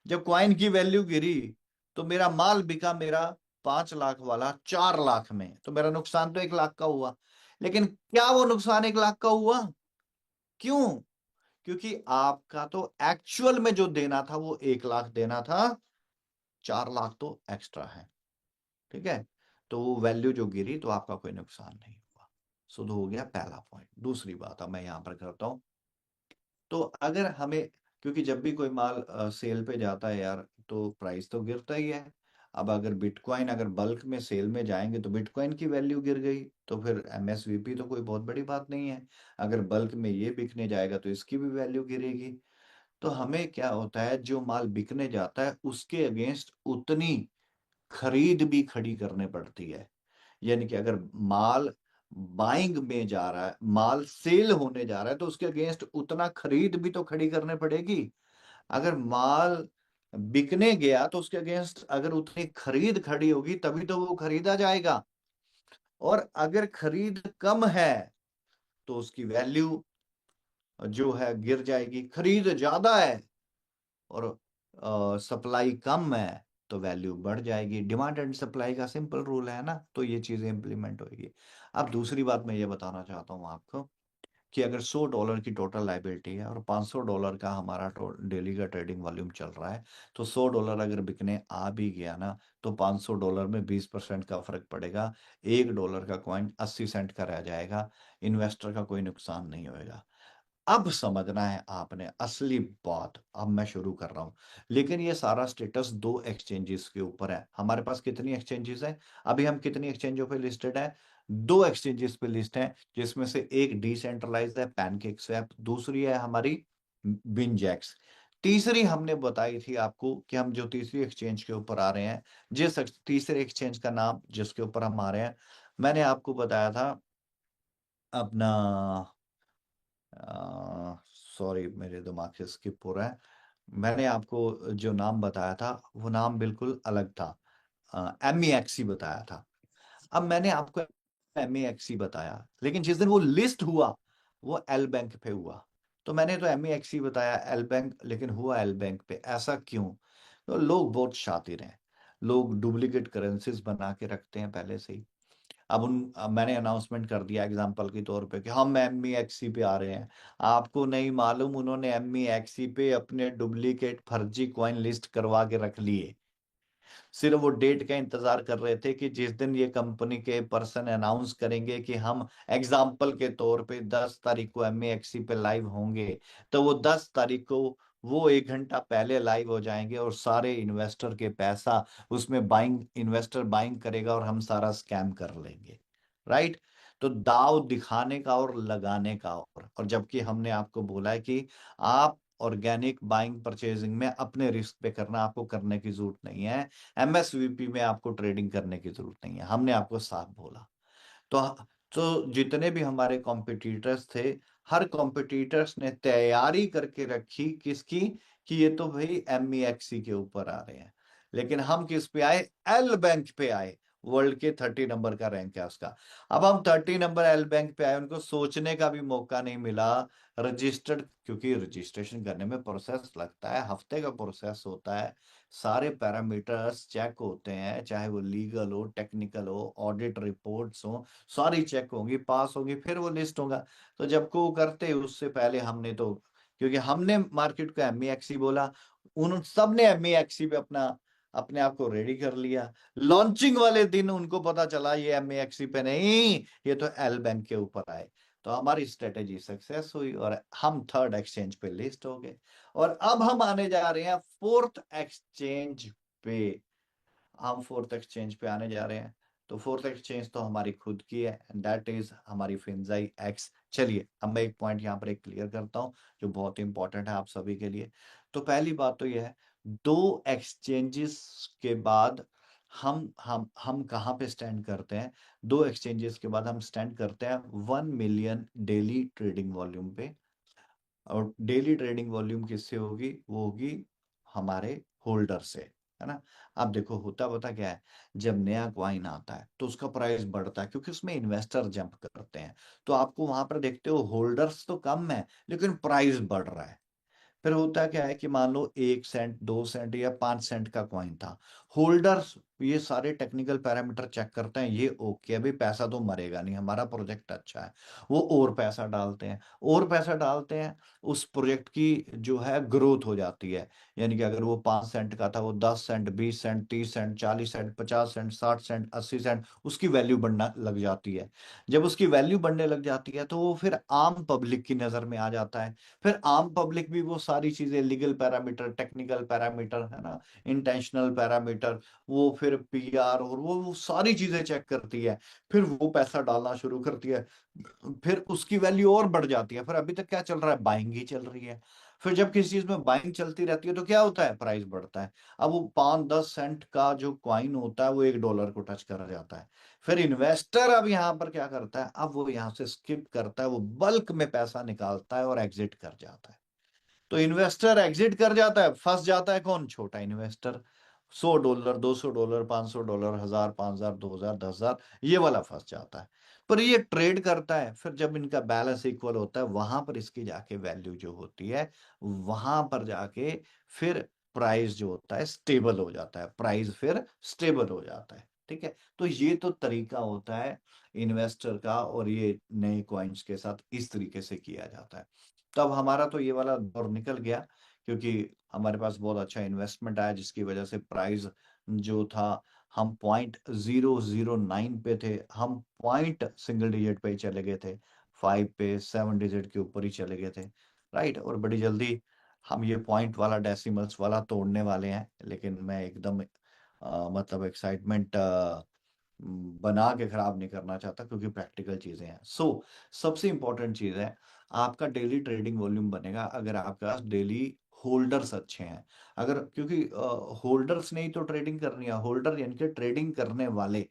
जब क्वाइन की वैल्यू गिरी तो मेरा माल बिका, मेरा 5 लाख वाला 4 लाख में, तो मेरा नुकसान तो 1 लाख का हुआ। लेकिन क्या वो नुकसान 1 लाख का हुआ? क्यों? क्योंकि आपका तो एक्चुअल में जो देना था वो 1 लाख देना था, 4 लाख तो एक्स्ट्रा है। ठीक है, तो वो वैल्यू जो गिरी तो आपका कोई नुकसान नहीं हुआ। शुद्ध हो गया पहला पॉइंट। दूसरी बात अब मैं यहां पर करता हूं। तो अगर हमें, क्योंकि जब भी कोई माल सेल पे जाता है यार तो प्राइस तो गिरता ही है। अब अगर बिटकॉइन अगर बल्क में सेल में जाएंगे तो बिटकॉइन की वैल्यू गिर गई, तो फिर एमएसवीपी तो कोई बहुत बड़ी बात नहीं है। अगर बल्क में ये बिकने जाएगा तो इसकी भी वैल्यू गिरेगी। तो हमें क्या होता है, जो माल बिकने जाता है उसके अगेंस्ट उतनी खरीद भी खड़ी करने पड़ती है। यानी कि अगर माल बाइंग में जा रहा है, माल सेल होने जा रहा है, तो उसके अगेंस्ट उतना खरीद भी तो खड़ी करने पड़ेगी। अगर माल बिकने गया तो उसके अगेंस्ट अगर उतनी खरीद खड़ी होगी तभी तो वो खरीदा जाएगा। और अगर खरीद कम है तो उसकी वैल्यू जो है गिर जाएगी। खरीद ज्यादा है और सप्लाई कम है तो वैल्यू बढ़ जाएगी। डिमांड एंड सप्लाई का सिंपल रूल है ना, तो ये चीजें इंप्लीमेंट होगी। अब दूसरी बात मैं ये बताना चाहता हूँ आपको कि अगर $100 की टोटल लाइबिलिटी है और $500 का हमारा डेली का ट्रेडिंग वॉल्यूम चल रहा है, तो $100 अगर बिकने आ भी गया ना तो $500 में 20% का फर्क पड़ेगा। $1 का कॉइन 80 सेंट का रह जाएगा। इन्वेस्टर का कोई नुकसान नहीं होएगा। अब समझना है आपने असली बात। अब मैं शुरू कर रहा हूं, लेकिन ये सारा स्टेटस दो एक्सचेंजेस के ऊपर है। हमारे पास कितनी एक्सचेंजेस है? अभी हम कितनी एक्सचेंजों पे लिस्टेड है? दो एक्सचेंजेस पे लिस्ट है, जिसमें से एक डिसेंट्रलाइज्ड है पैनकेक स्वैप, दूसरी है हमारी बिनजेक्स। तीसरी हमने बताई थी आपको कि हम जो तीसरी एक्सचेंज के ऊपर आ रहे हैं, जिस तीसरे एक्सचेंज का नाम जिसके ऊपर हम आ रहे हैं, मैंने आपको बताया था अपना, सॉरी मेरे दिमाग से स्किप हो रहा है। मैंने आपको जो नाम बताया था वो नाम बिल्कुल अलग था, MEXC बताया था। अब मैंने आपको MEXC बताया, लेकिन जिस दिन वो लिस्ट हुआ वो एल बैंक पे हुआ। तो मैंने तो MEXC बताया एल बैंक, लेकिन हुआ एल बैंक पे। ऐसा क्यों? तो लोग बहुत शातिर हैं, लोग डुप्लीकेट करेंसीज बना के रखते हैं पहले से ही। अब मैंने अनाउंसमेंट कर दिया एग्जांपल के तौर पे कि हम MEXC पे आ रहे हैं। आपको नहीं मालूम उन्होंने MEXC पे अपने डुप्लीकेट फर्जी कॉइन लिस्ट करवा के रख लिए। सिर्फ वो डेट का इंतजार कर रहे थे कि जिस दिन ये कंपनी के पर्सन अनाउंस करेंगे कि हम एग्जाम्पल के तौर पे 10 तारीख को MEXC पे लाइव होंगे, तो वो 10 तारीख को वो 1 घंटा पहले लाइव हो जाएंगे और सारे इन्वेस्टर के पैसा उसमें बाइंग, इन्वेस्टर बाइंग करेगा और हम सारा स्कैम कर लेंगे। राइट? तो दाव दिखाने का और लगाने का, और जबकि हमने आपको बोला है कि आप ऑर्गेनिक बाइंग परचेजिंग में अपने रिस्क पे करना, आपको करने की जरूरत नहीं है। MSVP में आपको ट्रेडिंग करने की जरूरत नहीं है, हमने आपको साफ बोला। तो जितने भी हमारे कॉम्पिटिटर्स थे, हर कॉम्पिटिटर्स ने तैयारी करके रखी किसकी, कि ये तो भाई MEXC के ऊपर आ रहे हैं। लेकिन हम किस पे आए? एल बैंक पे आए। वर्ल्ड के 30 नंबर का रैंक है उसका। अब हम 30 नंबर एल बैंक पे आए, उनको सोचने का भी मौका नहीं मिला। रजिस्टर्ड, क्योंकि रजिस्ट्रेशन करने में प्रोसेस लगता है, हफ्ते का प्रोसेस होता है। सारे पैरामीटर्स चेक होते हैं, चाहे वो लीगल हो, टेक्निकल हो, ऑडिट रिपोर्ट्स हो, सारी चेक होंगी, पास होगी, फिर वो लिस्ट होगा। तो जब को वो करते उससे पहले हमने तो, क्योंकि हमने मार्केट को MEXC बोला, उन सब ने MEXC पे अपना अपने आप को रेडी कर लिया। लॉन्चिंग वाले दिन उनको पता चला ये MEXC पे नहीं, ये तो एल बैंक के ऊपर आए। तो हमारी स्ट्रेटेजी सक्सेस हुई और हम थर्ड एक्सचेंज पे लिस्ट हो गए। और अब हम आने जा रहे हैं फोर्थ एक्सचेंज पे। हम फोर्थ एक्सचेंज पे आने जा रहे हैं। तो फोर्थ एक्सचेंज तो हमारी खुद की है, दैट इज हमारी फिंजाई एक्स। चलिए अब मैं एक पॉइंट यहाँ पर एक क्लियर करता हूँ जो बहुत इंपॉर्टेंट है आप सभी के लिए। तो पहली बात तो यह है, दो एक्सचेंजेस के बाद हम कहाँ पे स्टैंड करते हैं? दो एक्सचेंजेस के बाद हम स्टैंड करते हैं 1 मिलियन डेली ट्रेडिंग वॉल्यूम पे। और डेली ट्रेडिंग वॉल्यूम किससे होगी? वो होगी हमारे होल्डर से, है ना? अब देखो होता पता क्या है, जब नया कॉइन आता है तो उसका प्राइस बढ़ता है क्योंकि उसमें इन्वेस्टर जंप करते हैं। तो आपको वहां पर देखते हो होल्डर्स तो कम है लेकिन प्राइस बढ़ रहा है। फिर होता क्या है कि मान लो 1 सेंट, 2 सेंट या 5 सेंट का कॉइन था। होल्डर्स ये सारे टेक्निकल पैरामीटर चेक करते हैं, ये ओके अभी पैसा तो मरेगा नहीं, हमारा प्रोजेक्ट अच्छा है। वो और पैसा डालते हैं, और पैसा डालते हैं, उस प्रोजेक्ट की जो है ग्रोथ हो जाती है। यानी कि अगर वो 5 सेंट का था, वो 10 cent, 20 cent, 30 cent, 40 cent, 50 cent, 60 cent, 80 cent, उसकी वैल्यू बढ़ना लग जाती है। जब उसकी वैल्यू बढ़ने लग जाती है तो वो फिर आम पब्लिक की नजर में आ जाता है। फिर आम पब्लिक भी वो सारी चीजें, लीगल पैरामीटर, टेक्निकल पैरामीटर, है ना, इंटेंशनल पैरामीटर, वो फिर PR और वो सारी चीजें चेक करती है। फिर वो पैसा डालना शुरू करती है, फिर उसकी वैल्यू और बढ़ जाती है। फिर अभी तक क्या चल रहा है? बाइंग ही चल रही है। फिर जब किसी चीज में बाइंग चलती रहती है तो क्या होता है? प्राइस बढ़ता है। अब वो 5-10 सेंट का जो क्वाइन होता है वो $1 को टच कर जाता है। फिर इन्वेस्टर अब यहाँ पर क्या करता है? अब वो यहाँ से स्किप करता है, वो बल्क में पैसा निकालता है और एग्जिट कर जाता है। तो इन्वेस्टर एग्जिट कर जाता है, फंस जाता है कौन? छोटा इन्वेस्टर। $100, $200, $500, 1000, 5000, 2000, 10,000, ये वाला फंस जाता है। पर ये ट्रेड करता है, फिर जब इनका बैलेंस इक्वल होता है वहां पर इसकी जाके वैल्यू जो होती है, वहां पर जाके फिर प्राइस जो होता है स्टेबल हो जाता है, प्राइस फिर स्टेबल हो जाता है। ठीक है? तो ये तो तरीका होता है इन्वेस्टर का, और ये नए कॉइन्स के साथ इस तरीके से किया जाता है। तब हमारा तो ये वाला दौर निकल गया, क्योंकि हमारे पास बहुत अच्छा इन्वेस्टमेंट आया जिसकी वजह से प्राइस जो था, हम 0.009 पे थे, हम पॉइंट सिंगल डिजिट पे ही चले गए थे। 5 पे 7 डिजिट के ऊपर ही चले गए थे, राइट। और बड़ी जल्दी हम ये पॉइंट वाला डेसिमल्स वाला तोड़ने वाले हैं, लेकिन मैं एकदम मतलब एक्साइटमेंट बना के खराब नहीं करना चाहता, क्योंकि प्रैक्टिकल चीजें हैं। सबसे इंपॉर्टेंट चीज है, आपका डेली ट्रेडिंग वॉल्यूम बनेगा अगर आपके पास डेली होल्डर्स अच्छे हैं। अगर, क्योंकि होल्डर्स ने ही तो ट्रेडिंग करनी है, होल्डर यानी कि ट्रेडिंग करने वाले।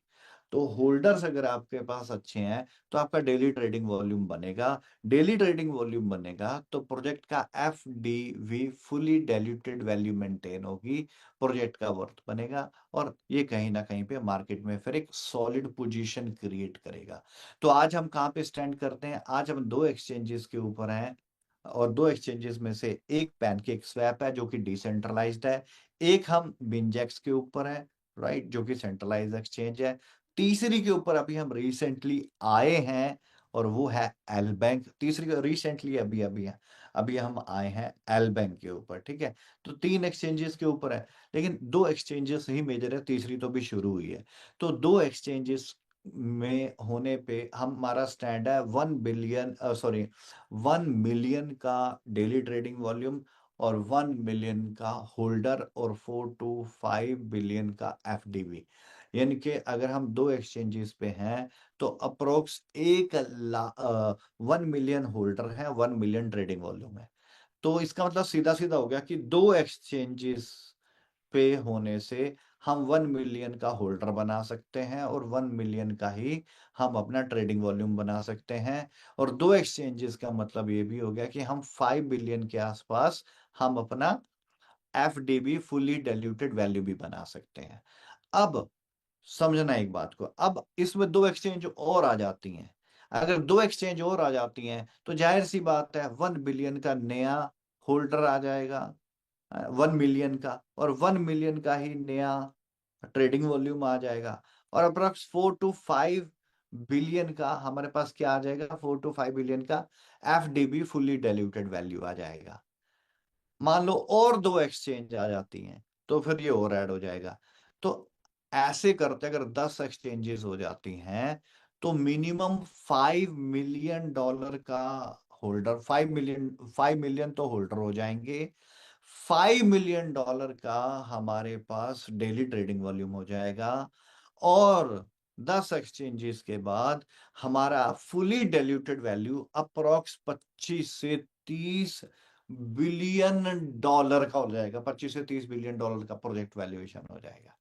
तो होल्डर्स अगर आपके पास अच्छे हैं तो आपका डेली ट्रेडिंग वॉल्यूम बनेगा। डेली ट्रेडिंग वॉल्यूम बनेगा तो प्रोजेक्ट का F D V fully diluted value maintain होगी, प्रोजेक्ट का वर्थ बनेगा, और ये कहीं ना कहीं पे मार्केट में फिर एक सॉलिड पोजीशन क्रिएट करेगा। तो आज हम कहाँ पे स्टैंड करते हैं? आज हम दो एक्सचेंजेस के ऊपर हैं, और दो एक्सचेंजेस में से एक पैनकेक स्वैप है जो कि डिसेंट्रलाइज्ड है, एक हम बिनजेक्स के ऊपर है, राइट, जो कि सेंट्रलाइज्ड एक्सचेंज है। तीसरी के ऊपर अभी हम रिसेंटली आए हैं, और वो है एल बैंक। तीसरी रिसेंटली अभी अभी है, अभी हम आए हैं एल बैंक के ऊपर, ठीक है। तो तीन एक्सचेंजेस के ऊपर है, लेकिन दो एक्सचेंजेस ही मेजर है, तीसरी तो भी शुरू हुई है। तो दो एक्सचेंजेस में होने पे हमारा स्टैंड है 1 मिलियन का डेली ट्रेडिंग वॉल्यूम, और 1 मिलियन का होल्डर, और 4 to 5 बिलियन का एफडीवी। यानी कि अगर हम दो एक्सचेंजेस पे हैं तो अप्रोक्स 1 मिलियन होल्डर है, 1 मिलियन ट्रेडिंग वॉल्यूम है। तो इसका मतलब सीधा सीधा हो गया कि दो एक्सचेंजेस पे होने से हम 1 मिलियन का होल्डर बना सकते हैं, और 1 मिलियन का ही हम अपना ट्रेडिंग वॉल्यूम बना सकते हैं। और दो एक्सचेंजेस का मतलब ये भी हो गया कि हम 5 बिलियन के आसपास हम अपना एफडीबी फुली डाइल्यूटेड वैल्यू भी बना सकते हैं। अब समझना एक बात को, अब इसमें दो एक्सचेंज और आ जाती हैं। अगर दो एक्सचेंज और आ जाती हैं तो जाहिर सी बात है 1 बिलियन का नया होल्डर आ जाएगा, 1 मिलियन का, और 1 मिलियन का ही नया ट्रेडिंग वॉल्यूम आ जाएगा, और अप्रोक्स 4 to 5 बिलियन का हमारे पास क्या आ जाएगा? 4 to 5 बिलियन का एफडीबी फुल्ली डाइल्यूटेड वैल्यू आ जाएगा। मान लो और दो एक्सचेंज आ जाती हैं तो फिर ये और ऐड हो जाएगा। तो ऐसे करते अगर 10 एक्सचेंजेस हो जाती हैं तो मिनिमम $5 मिलियन का होल्डर, 5 मिलियन तो होल्डर हो जाएंगे। $5 मिलियन का हमारे पास डेली ट्रेडिंग वॉल्यूम हो जाएगा, और 10 एक्सचेंजेस के बाद हमारा फुली डाइल्यूटेड वैल्यू अप्रोक्स 25 से 30 बिलियन डॉलर का हो जाएगा। 25 से 30 बिलियन डॉलर का प्रोजेक्ट वैल्यूएशन हो जाएगा,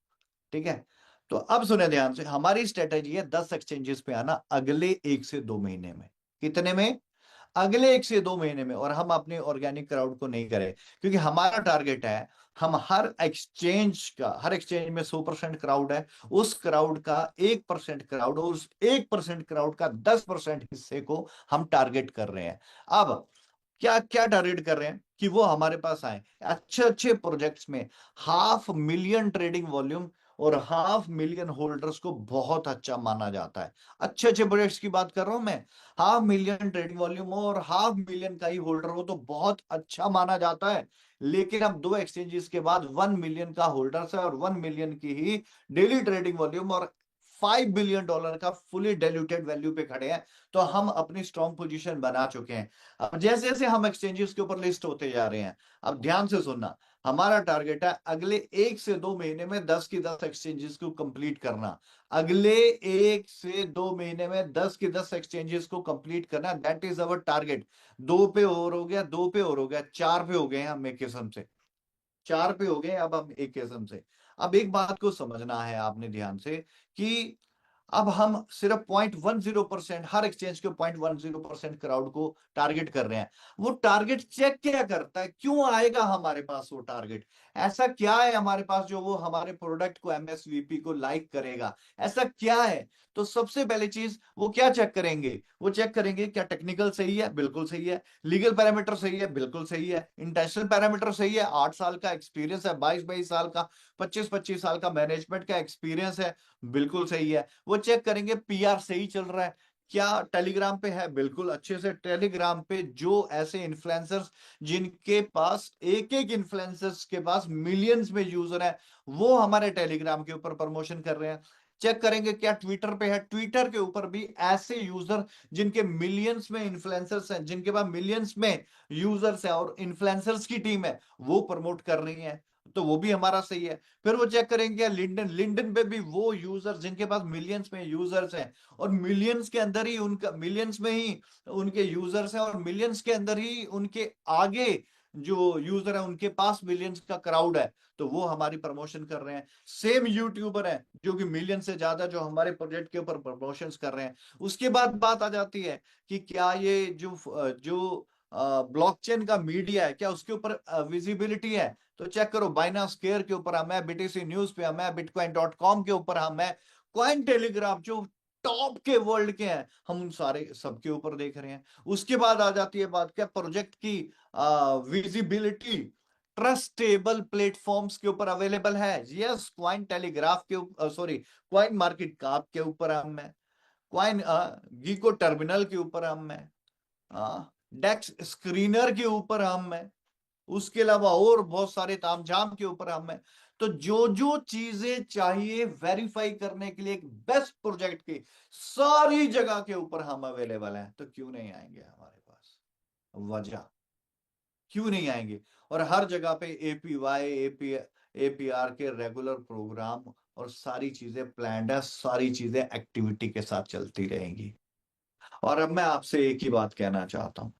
ठीक है। तो अब सुने ध्यान से, हमारी स्ट्रेटेजी है 10 एक्सचेंजेस पे आना अगले 1 से 2 महीने में। कितने में? अगले 1 से 2 महीने में। और हम अपने ऑर्गेनिक क्राउड को नहीं करें, क्योंकि हमारा टारगेट है हम हर एक्सचेंज में 100% क्राउड है, उस क्राउड का 1% क्राउड, और उस 1% क्राउड का 10% हिस्से को हम टारगेट कर रहे हैं। अब क्या क्या टारगेट कर रहे हैं कि वो हमारे पास आए अच्छे अच्छे प्रोजेक्ट्स में। 500,000 ट्रेडिंग वॉल्यूम और 500,000 होल्डर्स को बहुत अच्छा माना जाता है। अच्छे अच्छे प्रोजेक्ट्स की बात कर रहा हूं मैं। 500,000 ट्रेडिंग वॉल्यूम और 500,000 का ही होल्डर हो तो बहुत अच्छा माना जाता है। लेकिन अब दो एक्सचेंजेस के बाद 1 मिलियन का होल्डर्स है और 1 मिलियन की ही डेली ट्रेडिंग वॉल्यूम और $5 बिलियन का फुली डाइल्यूटेड वैल्यू पे खड़े हैं। तो हम अपनी स्ट्रॉन्ग पोजीशन बना चुके हैं। अब जैसे जैसे हम एक्सचेंजेस के ऊपर लिस्ट होते जा रहे हैं, अब ध्यान से सुनना, हमारा टारगेट है अगले 1 से 2 महीने में 10 की 10 एक्सचेंजेस को कंप्लीट करना। अगले 1 से 2 महीने में 10 की 10 एक्सचेंजेस को कंप्लीट करना, दैट इज अवर टारगेट। 2 पे और हो गया, 2 पे और हो गया, 4 पे हो गए हम एक किस्म से, 4 पे हो गए अब हम एक किस्म से। अब एक बात को समझना है आपने ध्यान से कि अब हम सिर्फ 0.10% हर एक्सचेंज के 0.10% क्राउड को टारगेट कर रहे हैं। वो टारगेट चेक क्या करता है, क्यों आएगा हमारे पास वो टारगेट? ऐसा क्या है हमारे पास जो वो हमारे प्रोडक्ट को, एमएसवीपी को लाइक करेगा? ऐसा क्या है? तो सबसे पहली चीज वो क्या चेक करेंगे? वो चेक करेंगे क्या टेक्निकल सही है? बिल्कुल सही है। लीगल पैरामीटर सही है? बिल्कुल सही है। इंटेंशनल पैरामीटर सही है, 8 साल का एक्सपीरियंस है, 22-22 साल का, 25-25 साल का मैनेजमेंट का एक्सपीरियंस है, बिल्कुल सही है। वो चेक करेंगे पीआर सही चल रहा है, क्या टेलीग्राम पे है? बिल्कुल अच्छे से। टेलीग्राम पे जो ऐसे इन्फ्लुएंसर्स जिनके पास एक एक इन्फ्लुएंसर्स के पास मिलियंस में यूजर है, वो हमारे टेलीग्राम के ऊपर प्रमोशन कर रहे हैं, चेक करेंगे क्या ट्विटर पे है, ट्विटर के ऊपर भी ऐसे यूजर जिनके मिलियंस में इन्फ्लुएंसर्स हैं, जिनके पास मिलियंस में यूजर्स हैं और इन्फ्लुएंसर्स की टीम है, वो प्रमोट कर रही है, तो वो भी हमारा सही है। फिर वो चेक करेंगे लिंक्डइन, लिंक्डइन पे भी वो यूजर्स जिनके पास मिलियंस में यूजर्स हैं और मिलियंस के अंदर ही उनका, मिलियंस में ही उनके यूजर्स हैं और मिलियंस के अंदर ही उनके आगे जो यूजर है उनके पास मिलियंस का क्राउड है, तो वो हमारी प्रमोशन कर रहे हैं। सेम यूट्यूबर है जो कि मिलियन से ज्यादा जो हमारे प्रोजेक्ट के ऊपर प्रमोशंस कर रहे हैं। उसके बाद बात आ जाती है कि क्या ये जो जो ब्लॉकचेन का मीडिया है क्या उसके ऊपर विजिबिलिटी है, तो चेक करो बाइनांस केयर के ऊपर हम है, बीटीसी न्यूज पे हम है, bitcoin.com के ऊपर हम है, कॉइन टेलीग्राफ जो टॉप के वर्ल्ड के हैं हम उन सारे सबके ऊपर देख रहे हैं। उसके बाद आ जाती है बात क्या प्रोजेक्ट की विजिबिलिटी ट्रस्टेबल प्लेटफॉर्म्स के ऊपर अवेलेबल है। यस, क्वाइन टेलीग्राफ के सॉरी क्वाइन मार्केट कैप के ऊपर हम है, क्वाइन गीको टर्मिनल के ऊपर हम है, डेक्स स्क्रीनर के ऊपर हम है, उसके अलावा और बहुत सारे तामझाम के ऊपर हम है। तो जो जो चीजें चाहिए वेरीफाई करने के लिए एक बेस्ट प्रोजेक्ट की सारी जगह के ऊपर हम अवेलेबल हैं, तो क्यों नहीं आएंगे हमारे पास? वजह क्यों नहीं आएंगे? और हर जगह पे एपीवाई एपीआर के रेगुलर प्रोग्राम और सारी चीजें प्लान्ड है, सारी चीजें एक्टिविटी के साथ चलती रहेंगी। और अब मैं आपसे एक ही बात कहना चाहता हूं,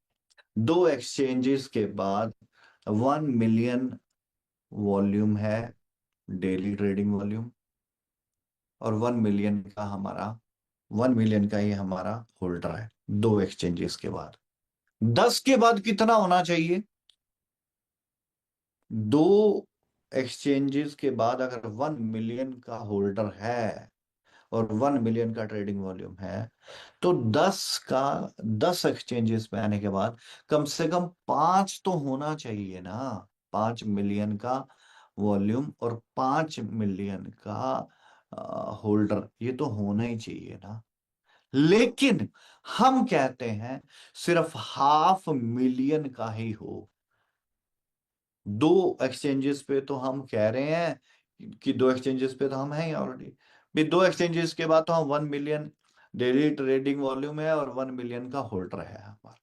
दो एक्सचेंजेस के बाद 1 मिलियन वॉल्यूम है, डेली ट्रेडिंग वॉल्यूम, और 1 मिलियन का हमारा 1 मिलियन का ही हमारा होल्डर है। दो एक्सचेंजेस के बाद 10 के बाद कितना होना चाहिए? दो एक्सचेंजेस के बाद अगर 1 मिलियन का होल्डर है और 1 मिलियन का ट्रेडिंग वॉल्यूम है, तो 10 एक्सचेंजेस में आने के बाद कम से कम 5 तो होना चाहिए ना। 5 मिलियन का वॉल्यूम और 5 मिलियन का होल्डर, ये तो होना ही चाहिए ना। लेकिन हम कहते हैं सिर्फ 500,000 का ही हो। दो एक्सचेंजेस पे तो हम कह रहे हैं कि दो एक्सचेंजेस पे तो हम हैं ऑलरेडी, भी दो एक्सचेंजेस के बाद तो हम 1 मिलियन डेली ट्रेडिंग वॉल्यूम है और 1 मिलियन का होल्डर है हमारा।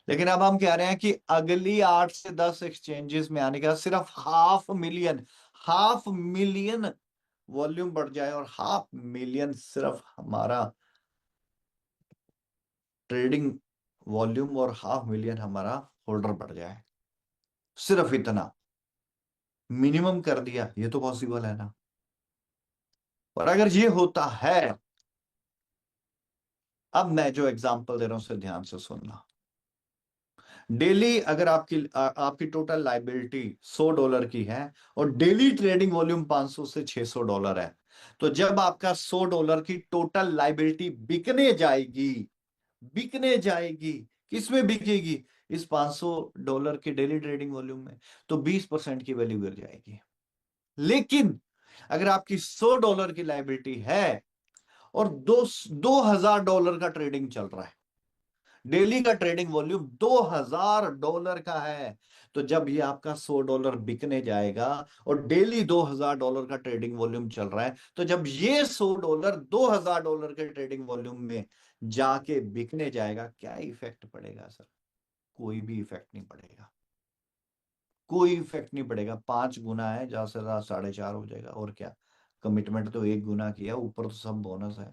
लेकिन अब हम कह रहे हैं कि अगली 8 से 10 एक्सचेंजेस में आने का सिर्फ 500,000 वॉल्यूम बढ़ जाए और 500,000 सिर्फ हमारा ट्रेडिंग वॉल्यूम और 500,000 हमारा होल्डर बढ़ जाए, सिर्फ इतना मिनिमम कर दिया, ये तो पॉसिबल है ना। और अगर ये होता है, अब मैं जो एग्जांपल दे रहा हूं उसे ध्यान से सुनना। डेली अगर आपकी टोटल लाइबिलिटी $100 की है और डेली ट्रेडिंग वॉल्यूम 500 से $600 है, तो जब आपका $100 की टोटल लाइबिलिटी बिकने जाएगी, किसमें बिकेगी? इस $500 की डेली ट्रेडिंग वॉल्यूम में, तो 20% की वैल्यू गिर जाएगी। लेकिन अगर आपकी $100 की लाइबिलिटी है और $2,000 का ट्रेडिंग चल रहा है, डेली का ट्रेडिंग वॉल्यूम $2,000 का है, तो जब ये आपका $100 बिकने जाएगा और डेली $2,000 का ट्रेडिंग वॉल्यूम चल रहा है, तो जब ये $100 $2,000 के ट्रेडिंग वॉल्यूम में जाके बिकने जाएगा, क्या इफेक्ट पड़ेगा सर? कोई भी इफेक्ट नहीं पड़ेगा, कोई इफेक्ट नहीं पड़ेगा। 5 गुना है, ज्यादा से ज्यादा 4.5 हो जाएगा, और क्या। कमिटमेंट तो 1 गुना किया, ऊपर तो सब बोनस है।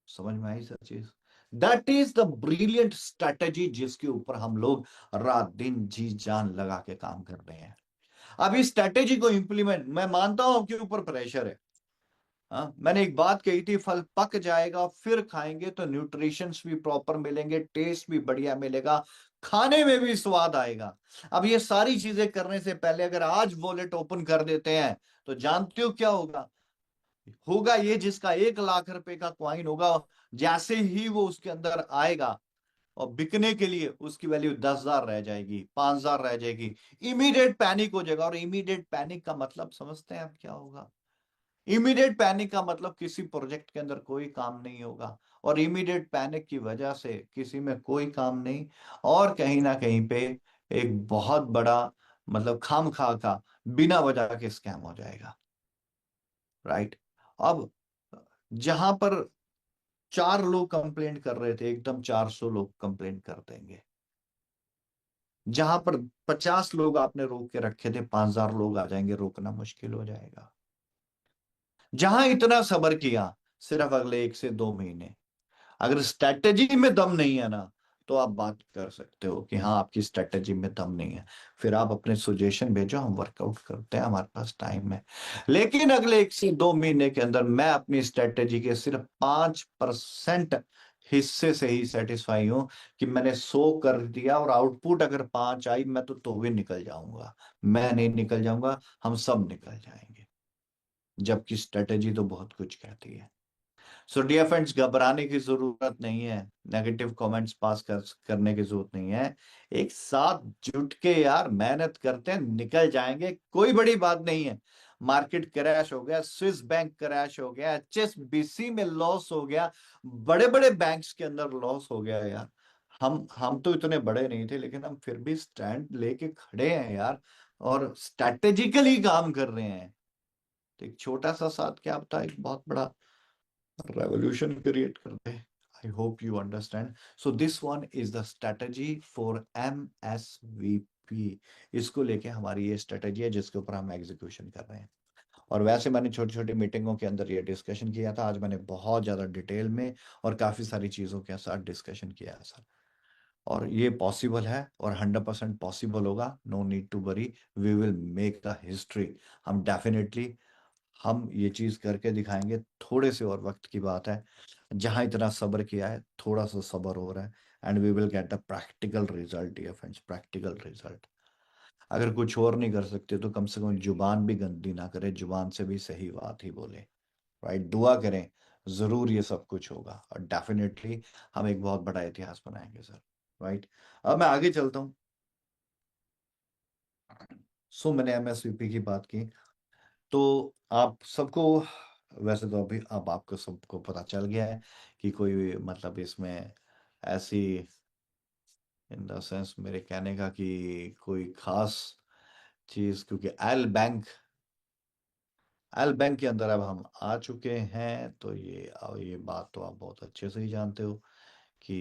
समझ में आई सर चीज? That is the brilliant strategy जिसके ऊपर हम लोग रात दिन जी जान लगा के काम कर रहे हैं। अब इस स्ट्रेटेजी को इंप्लीमेंट, मैं मानता हूं आपके ऊपर प्रेशर है। हाँ, मैंने एक बात कही थी, फल पक जाएगा फिर खाएंगे तो न्यूट्रिशंस भी प्रॉपर मिलेंगे, टेस्ट भी बढ़िया मिलेगा, खाने में भी स्वाद आएगा। अब ये सारी चीजें करने से पहले अगर आज वॉलेट ओपन कर देते हैं, तो जानते हो क्या होगा? होगा ये, जिसका 1 लाख रुपए का क्वाइन होगा, जैसे ही वो उसके अंदर आएगा और बिकने के लिए उसकी वैल्यू 10,000 रह जाएगी, 5,000 रह जाएगी, इमीडिएट पैनिक हो जाएगा। और इमीडिएट पैनिक का मतलब समझते हैं आप क्या होगा? इमीडिएट पैनिक का मतलब किसी प्रोजेक्ट के अंदर कोई काम नहीं होगा, और इमीडिएट पैनिक की वजह से किसी में कोई काम नहीं, और कहीं ना कहीं पे एक बहुत बड़ा मतलब खामखा का बिना वजह के स्कैम हो जाएगा। राइट। अब जहां पर 4 लोग कंप्लेंट कर रहे थे, एकदम 400 लोग कंप्लेंट कर देंगे। जहां पर 50 लोग आपने रोक के रखे थे, 5,000 लोग आ जाएंगे, रोकना मुश्किल हो जाएगा। जहां इतना सब्र किया, सिर्फ अगले 1 से 2 महीने, अगर स्ट्रेटेजी में दम नहीं है ना, तो आप बात कर सकते हो कि हाँ आपकी स्ट्रेटेजी में दम नहीं है। फिर आप अपने सुजेशन भेजो, हम वर्कआउट करते हैं, हमारे पास टाइम है। लेकिन अगले 1 से 2 महीने के अंदर मैं अपनी स्ट्रेटेजी के सिर्फ 5% हिस्से से ही सेटिस्फाई हूं कि मैंने 100 कर दिया, और आउटपुट अगर 5 आई, मैं तो भी निकल जाऊंगा। मैं नहीं निकल जाऊंगा, हम सब निकल जाएंगे। जबकि स्ट्रेटेजी तो बहुत कुछ कहती है। सो डियर फ्रेंड्स, घबराने की जरूरत नहीं है, नेगेटिव कमेंट्स पास करने की जरूरत नहीं है। एक साथ जुट के यार मेहनत करते हैं, निकल जाएंगे, कोई बड़ी बात नहीं है। मार्केट क्रैश हो गया, स्विस बैंक क्रैश हो गया, एचएसबीसी में लॉस हो गया, बड़े बड़े बैंक्स के अंदर लॉस हो गया यार। हम तो इतने बड़े नहीं थे, लेकिन हम फिर भी स्टैंड लेके खड़े हैं यार, और स्ट्रैटेजिकली काम कर रहे हैं। तो एक छोटा सा साथ क्या पता एक बहुत बड़ा revolution create करते हैं। I hope you understand. So this one is the strategy for MSVP। इसको लेके हमारी ये स्ट्रेटेजी है जिसके ऊपर हम एग्जीक्यूशन कर रहे हैं। और वैसे मैंने छोटी छोटी मीटिंगों के अंदर ये डिस्कशन किया था, आज मैंने बहुत ज्यादा डिटेल में और काफी सारी चीजों के साथ डिस्कशन किया है सर। और ये पॉसिबल है, और 100% पॉसिबल होगा। No need to worry, we will make the history. हम डेफिनेटली हम ये चीज करके दिखाएंगे। थोड़े से और वक्त की बात है, जहां इतना सब्र किया है, थोड़ा सा सब्र हो रहा है, and we will get the practical result dear friends, practical result. अगर कुछ और नहीं कर सकते तो कम से कम जुबान भी गंदी ना करे, जुबान से भी सही बात ही बोले। राइट, दुआ करें, जरूर ये सब कुछ होगा, और डेफिनेटली हम एक बहुत बड़ा इतिहास बनाएंगे सर। राइट, अब मैं आगे चलता हूँ। सो मैंने एमएसवीपी की बात की, तो आप सबको, वैसे तो अभी अब आपको सबको पता चल गया है कि कोई मतलब इसमें ऐसी, इन द सेंस मेरे कहने का कि कोई खास चीज, क्योंकि एल बैंक के अंदर अब हम आ चुके हैं, तो ये बात तो आप बहुत अच्छे से ही जानते हो कि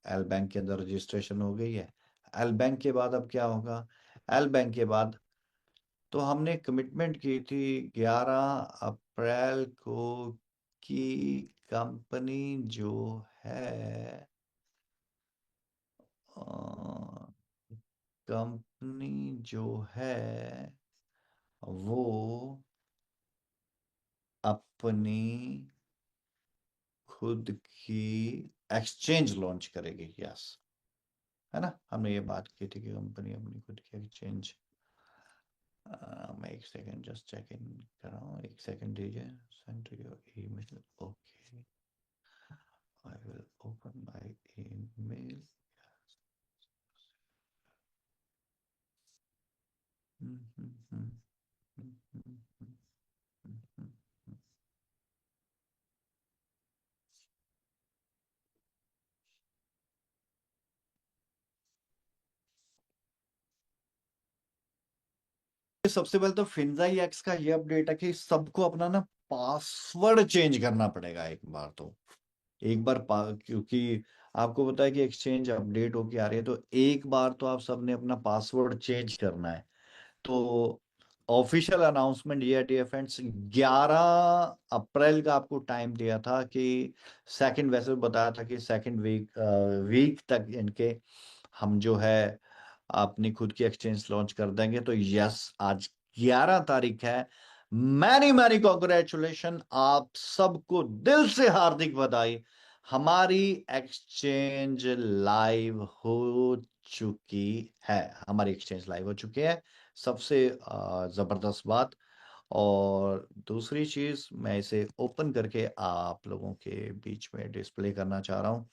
एल बैंक के अंदर रजिस्ट्रेशन हो गई है। एल बैंक के बाद अब क्या होगा? एल बैंक के बाद तो हमने कमिटमेंट की थी 11 अप्रैल को कि कंपनी जो है, कंपनी जो है वो अपनी खुद की एक्सचेंज लॉन्च करेगी। यस, है ना, हमने ये बात की थी कि कंपनी अपनी खुद की एक्सचेंज। मैं एक सेकंड जस्ट चेक इन कर रहा हूँ, एक सेकंड दीजिए। Send to your email, okay, I will open my email. सबसे पहले तो फिंजाई एक्स का ये अपडेट है कि सबको अपना ना पासवर्ड चेंज करना पड़ेगा एक बार तो। एक बार क्योंकि आपको पता है कि एक्सचेंज अपडेट होके आ रही है, तो एक बार तो आप सबने अपना पासवर्ड चेंज करना है। तो ऑफिशियल अनाउंसमेंट ये है डियर फ्रेंड्स, 11 अप्रैल का आपको टाइम दिया था कि सेकंड, वैसे बताया था कि सेकंड वीक तक इनके हम जो है अपनी खुद की एक्सचेंज लॉन्च कर देंगे। तो यस, आज 11 तारीख है। मैनी मैनी कॉन्ग्रेचुलेशन, आप सबको दिल से हार्दिक बधाई। हमारी एक्सचेंज लाइव हो चुकी है, हमारी एक्सचेंज लाइव हो चुकी है। सबसे जबरदस्त बात। और दूसरी चीज, मैं इसे ओपन करके आप लोगों के बीच में डिस्प्ले करना चाह रहा हूं।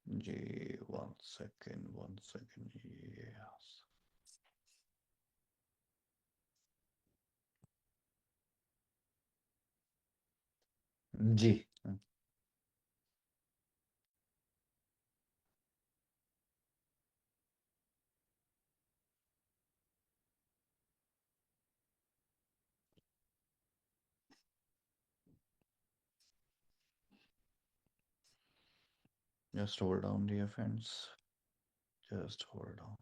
जी, वन सेकेंड, यस। जी, Just hold on, dear friends. Just hold on.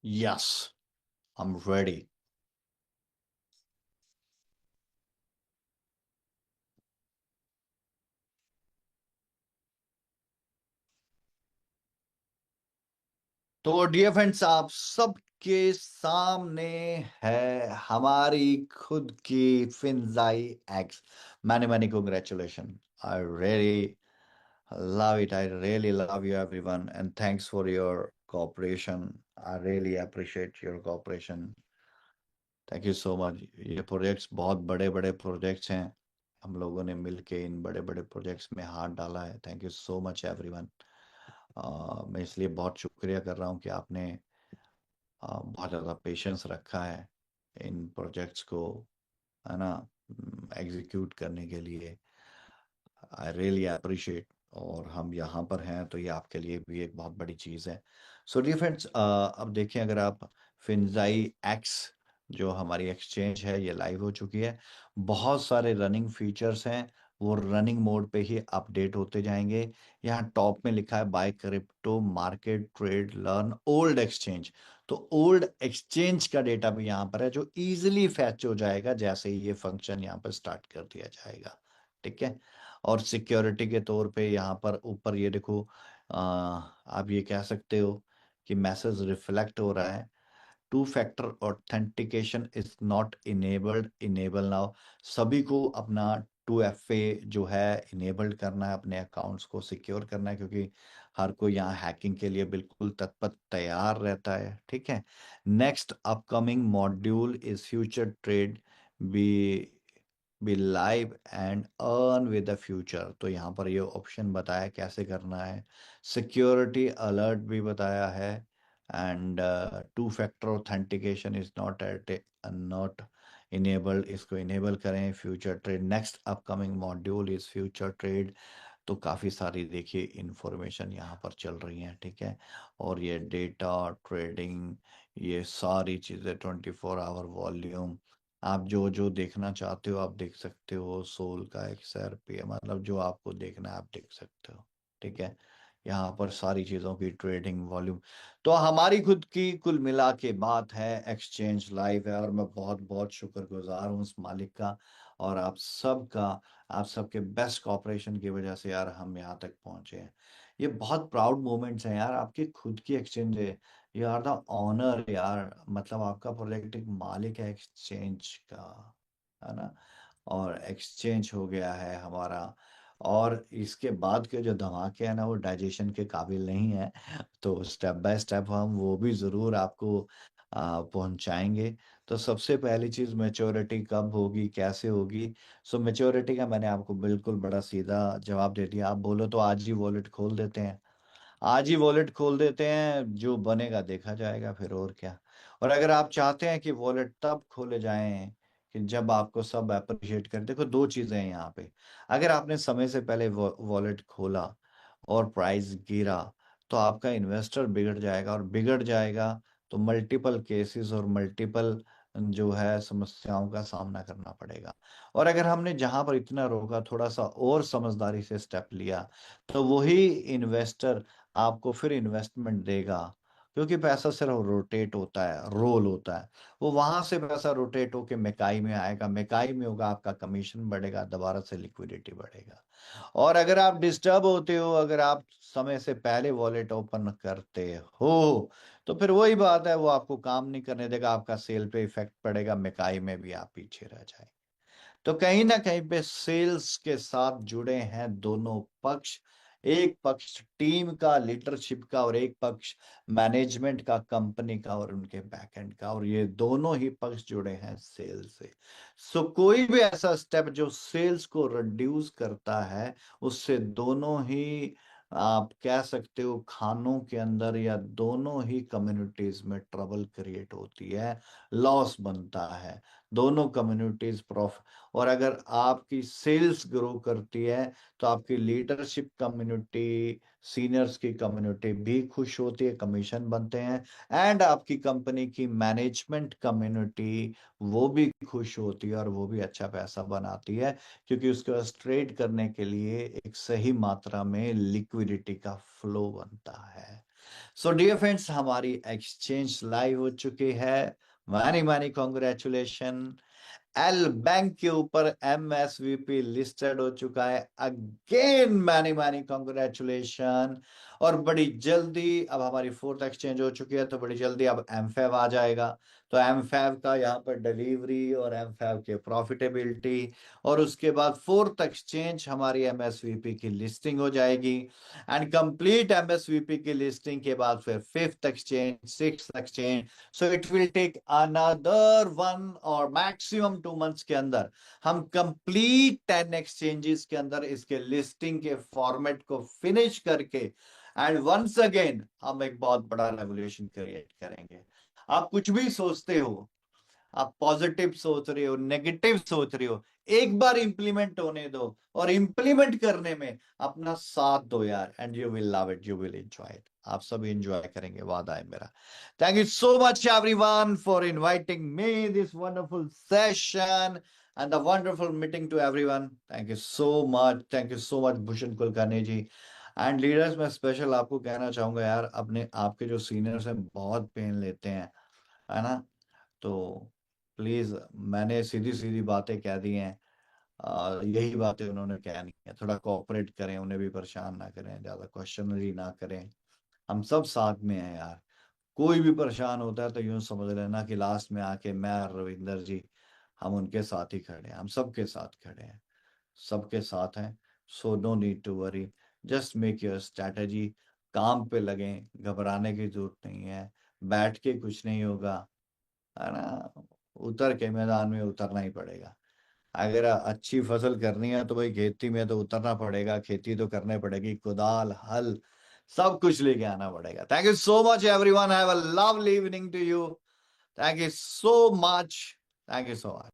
Yes, I'm ready. तो डियर फ्रेंड्स, आप सबके सामने है हमारी खुद की फिंजाई एक्स। Many many congratulations. I really love it. I really love you everyone, and thanks for your cooperation. I really appreciate your cooperation. Thank you so much. ये प्रोजेक्ट्स बहुत बड़े बड़े प्रोजेक्ट्स हैं। हम लोगों ने मिलके इन बड़े बड़े प्रोजेक्ट्स में हाथ डाला है। Thank you so much everyone. मैं इसलिए बहुत शुक्रिया कर रहा हूँ कि आपने बहुत ज़्यादा पेशेंस रखा है इन प्रोजेक्ट्स को, है ना, एग्जीक्यूट करने के लिए। I really appreciate. और हम यहाँ पर हैं तो ये आपके लिए भी एक बहुत बड़ी चीज़ है। सो डियर फ्रेंड्स, अब देखें, अगर आप फिंजाई एक्स जो हमारी एक्सचेंज है ये लाइव हो चुकी है। बहुत सारे रनिंग फीचर्स हैं, वो रनिंग मोड पे ही अपडेट होते जाएंगे। यहाँ टॉप में लिखा है buy crypto market trade learn old exchange. तो ओल्ड एक्सचेंज का डेटा भी यहाँ पर है जो इजीली फैच हो जाएगा जैसे ही ये फंक्शन यहाँ पर स्टार्ट कर दिया जाएगा। ठीक है। और सिक्योरिटी के तौर पे यहाँ पर ऊपर ये देखो, आप ये कह सकते हो कि मैसेज रिफ्लेक्ट हो रहा है। Two factor authentication is not enabled, enable now. सभी को अपना 2FA जो है इनेबल्ड करना है, अपने अकाउंट्स को सिक्योर करना है, क्योंकि हर कोई यहाँ हैकिंग के लिए बिल्कुल तत्पर तैयार रहता है। ठीक है। Next upcoming module is future trade B B live and earn with the future. तो यहाँ पर ये ऑप्शन बताया कैसे करना है। सिक्योरिटी अलर्ट भी बताया है। And two factor authentication is not at not enabled, इसको इनेबल करें। Future trade next upcoming module is future trade. तो काफ़ी सारी देखिए इंफॉर्मेशन यहाँ पर चल रही हैं। ठीक है। और ये डेटा ट्रेडिंग, ये सारी चीज़ें 24 आवर वॉल्यूम, आप जो जो देखना चाहते हो आप देख सकते हो। सोल का XRP, मतलब जो आपको देखना है आप देख सकते हो। ठीक है। यहाँ पर सारी चीज़ों की ट्रेडिंग वॉल्यूम। तो हमारी खुद की कुल मिला के बात है, एक्सचेंज लाइव है, और मैं बहुत बहुत शुक्रगुजार हूँ उस मालिक का और आप सब का। आप सबके बेस्ट कॉपरेशन की वजह से यार हम यहाँ तक पहुंचे हैं। ये बहुत प्राउड मोमेंट्स हैं यार, आपकी खुद की एक्सचेंज है। यू आर द ऑनर यार, मतलब आपका प्रोजेक्ट एक मालिक है एक्सचेंज का, है ना। और एक्सचेंज हो गया है हमारा। और इसके बाद के जो धमाके हैं ना वो डाइजेशन के काबिल नहीं है। तो स्टेप बाय स्टेप हम वो भी ज़रूर आपको पहुंचाएंगे। तो सबसे पहली चीज़, मैच्योरिटी कब होगी, कैसे होगी। सो मैच्योरिटी का मैंने आपको बिल्कुल बड़ा सीधा जवाब दे दिया। आप बोलो तो आज ही वॉलेट खोल देते हैं। आज ही वॉलेट खोल देते हैं, जो बनेगा देखा जाएगा फिर, और क्या। और अगर आप चाहते हैं कि वॉलेट तब खोले जाएं कि जब आपको सब अप्रिशिएट करें, देखो दो चीजें हैं यहाँ पे। अगर आपने समय से पहले वॉलेट खोला और प्राइस गिरा तो आपका इन्वेस्टर बिगड़ जाएगा, और बिगड़ जाएगा तो मल्टीपल केसेस और मल्टीपल जो है समस्याओं का सामना करना पड़ेगा। और अगर हमने जहां पर इतना रोका, थोड़ा सा और समझदारी से स्टेप लिया, तो वही इन्वेस्टर आपको फिर इन्वेस्टमेंट देगा। क्योंकि पैसा सिर्फ रोटेट होता है, रोल होता है। वो वहां से पैसा रोटेट होके मेकाई में आएगा, मेकाई में होगा आपका कमीशन बढ़ेगा, दोबारा से लिक्विडिटी बढ़ेगा। और अगर आप डिस्टर्ब होते हो, अगर आप समय से पहले वॉलेट ओपन करते हो, तो फिर वही बात है, वो आपको काम नहीं करने देगा, आपका सेल पे इफेक्ट पड़ेगा, मेकाई में भी आप पीछे रह जाएंगे। तो कहीं ना कहीं पे सेल्स के साथ जुड़े हैं दोनों पक्ष। एक पक्ष टीम का, लीडरशिप का, और एक पक्ष मैनेजमेंट का, कंपनी का और उनके बैकएंड का, और ये दोनों ही पक्ष जुड़े हैं सेल्स से। सो कोई भी ऐसा स्टेप जो सेल्स को रिड्यूस करता है, उससे दोनों ही आप कह सकते हो खानों के अंदर या दोनों ही कम्युनिटीज में ट्रबल क्रिएट होती है, लॉस बनता है, दोनों कम्युनिटीज प्रॉफ। और अगर आपकी सेल्स ग्रो करती है तो आपकी लीडरशिप कम्युनिटी, सीनियर्स की कम्युनिटी भी खुश होती है, कमीशन बनते हैं। एंड आपकी कंपनी की मैनेजमेंट कम्युनिटी वो भी खुश होती है और वो भी अच्छा पैसा बनाती है, क्योंकि उसके पास ट्रेड करने के लिए एक सही मात्रा में लिक्विडिटी का फ्लो बनता है। सो डियर फ्रेंड्स, हमारी एक्सचेंज लाइव हो चुकी है। Many many congratulation. L bank के ऊपर MSVP लिस्टेड हो चुका है। Again many many congratulation. और बड़ी जल्दी अब हमारी फोर्थ एक्सचेंज हो चुकी है, तो बड़ी जल्दी अब एमफैव आ जाएगा। तो एमफैव का यहाँ पर डिलीवरी और एमफैव के प्रॉफिटेबिलिटी, और उसके बाद फोर्थ एक्सचेंज हमारी MSVP की लिस्टिंग हो जाएगी। एंड कंप्लीट MSVP की लिस्टिंग के बाद फिर fifth exchange, sixth exchange. So it will take another 1 और मैक्सिमम 2 मंथ्स के अंदर हम कंप्लीट 10 एक्सचेंजेस के अंदर इसके लिस्टिंग के फॉर्मेट को फिनिश करके एंड वंस अगेन हम एक बहुत बड़ा रेवोल्यूशन क्रिएट करेंगे। आप कुछ भी सोचते हो, आप पॉजिटिव सोच रहे हो, नेगेटिव सोच रहे हो, एक बार इंप्लीमेंट होने दो और इंप्लीमेंट करने में अपना साथ दो यार, and you will love it, you will enjoy it. आप सब एंजॉय करेंगे, वादा है मेरा। Thank you so much everyone for inviting me this wonderful session and the wonderful meeting to everyone. Thank you so much, thank you so much Bhushan Kulkarni ji. And leaders, मैं special आपको कहना चाहूंगा यार, अपने आपके जो सीनियर्स हैं बहुत पेन लेते हैं, है ना? तो प्लीज, मैंने सीधी सीधी बातें कह दी हैं, यही बातें उन्होंने कहनी है। थोड़ा कोऑपरेट करें, उन्हें भी परेशान ना करें, ज्यादा क्वेश्चनरी ना करें। हम सब साथ में हैं यार। कोई भी परेशान होता है तो यूं समझ लेना कि लास्ट में आके मैं और रविंदर जी, हम उनके साथ ही खड़े हैं, हम सबके साथ खड़े हैं, सबके साथ हैं। So no need to worry, just make your strategy, काम पे लगें, घबराने की जरूरत नहीं है, बैठ के कुछ नहीं होगा, है ना? उतर के मैदान में उतरना ही पड़ेगा। अगर अच्छी फसल करनी है तो भाई खेती में तो उतरना पड़ेगा, खेती तो करनी पड़ेगी, कुदाल, हल, सब कुछ लेके आना पड़ेगा। Thank you so much everyone, have a lovely evening to you. Thank you so much, thank you so much.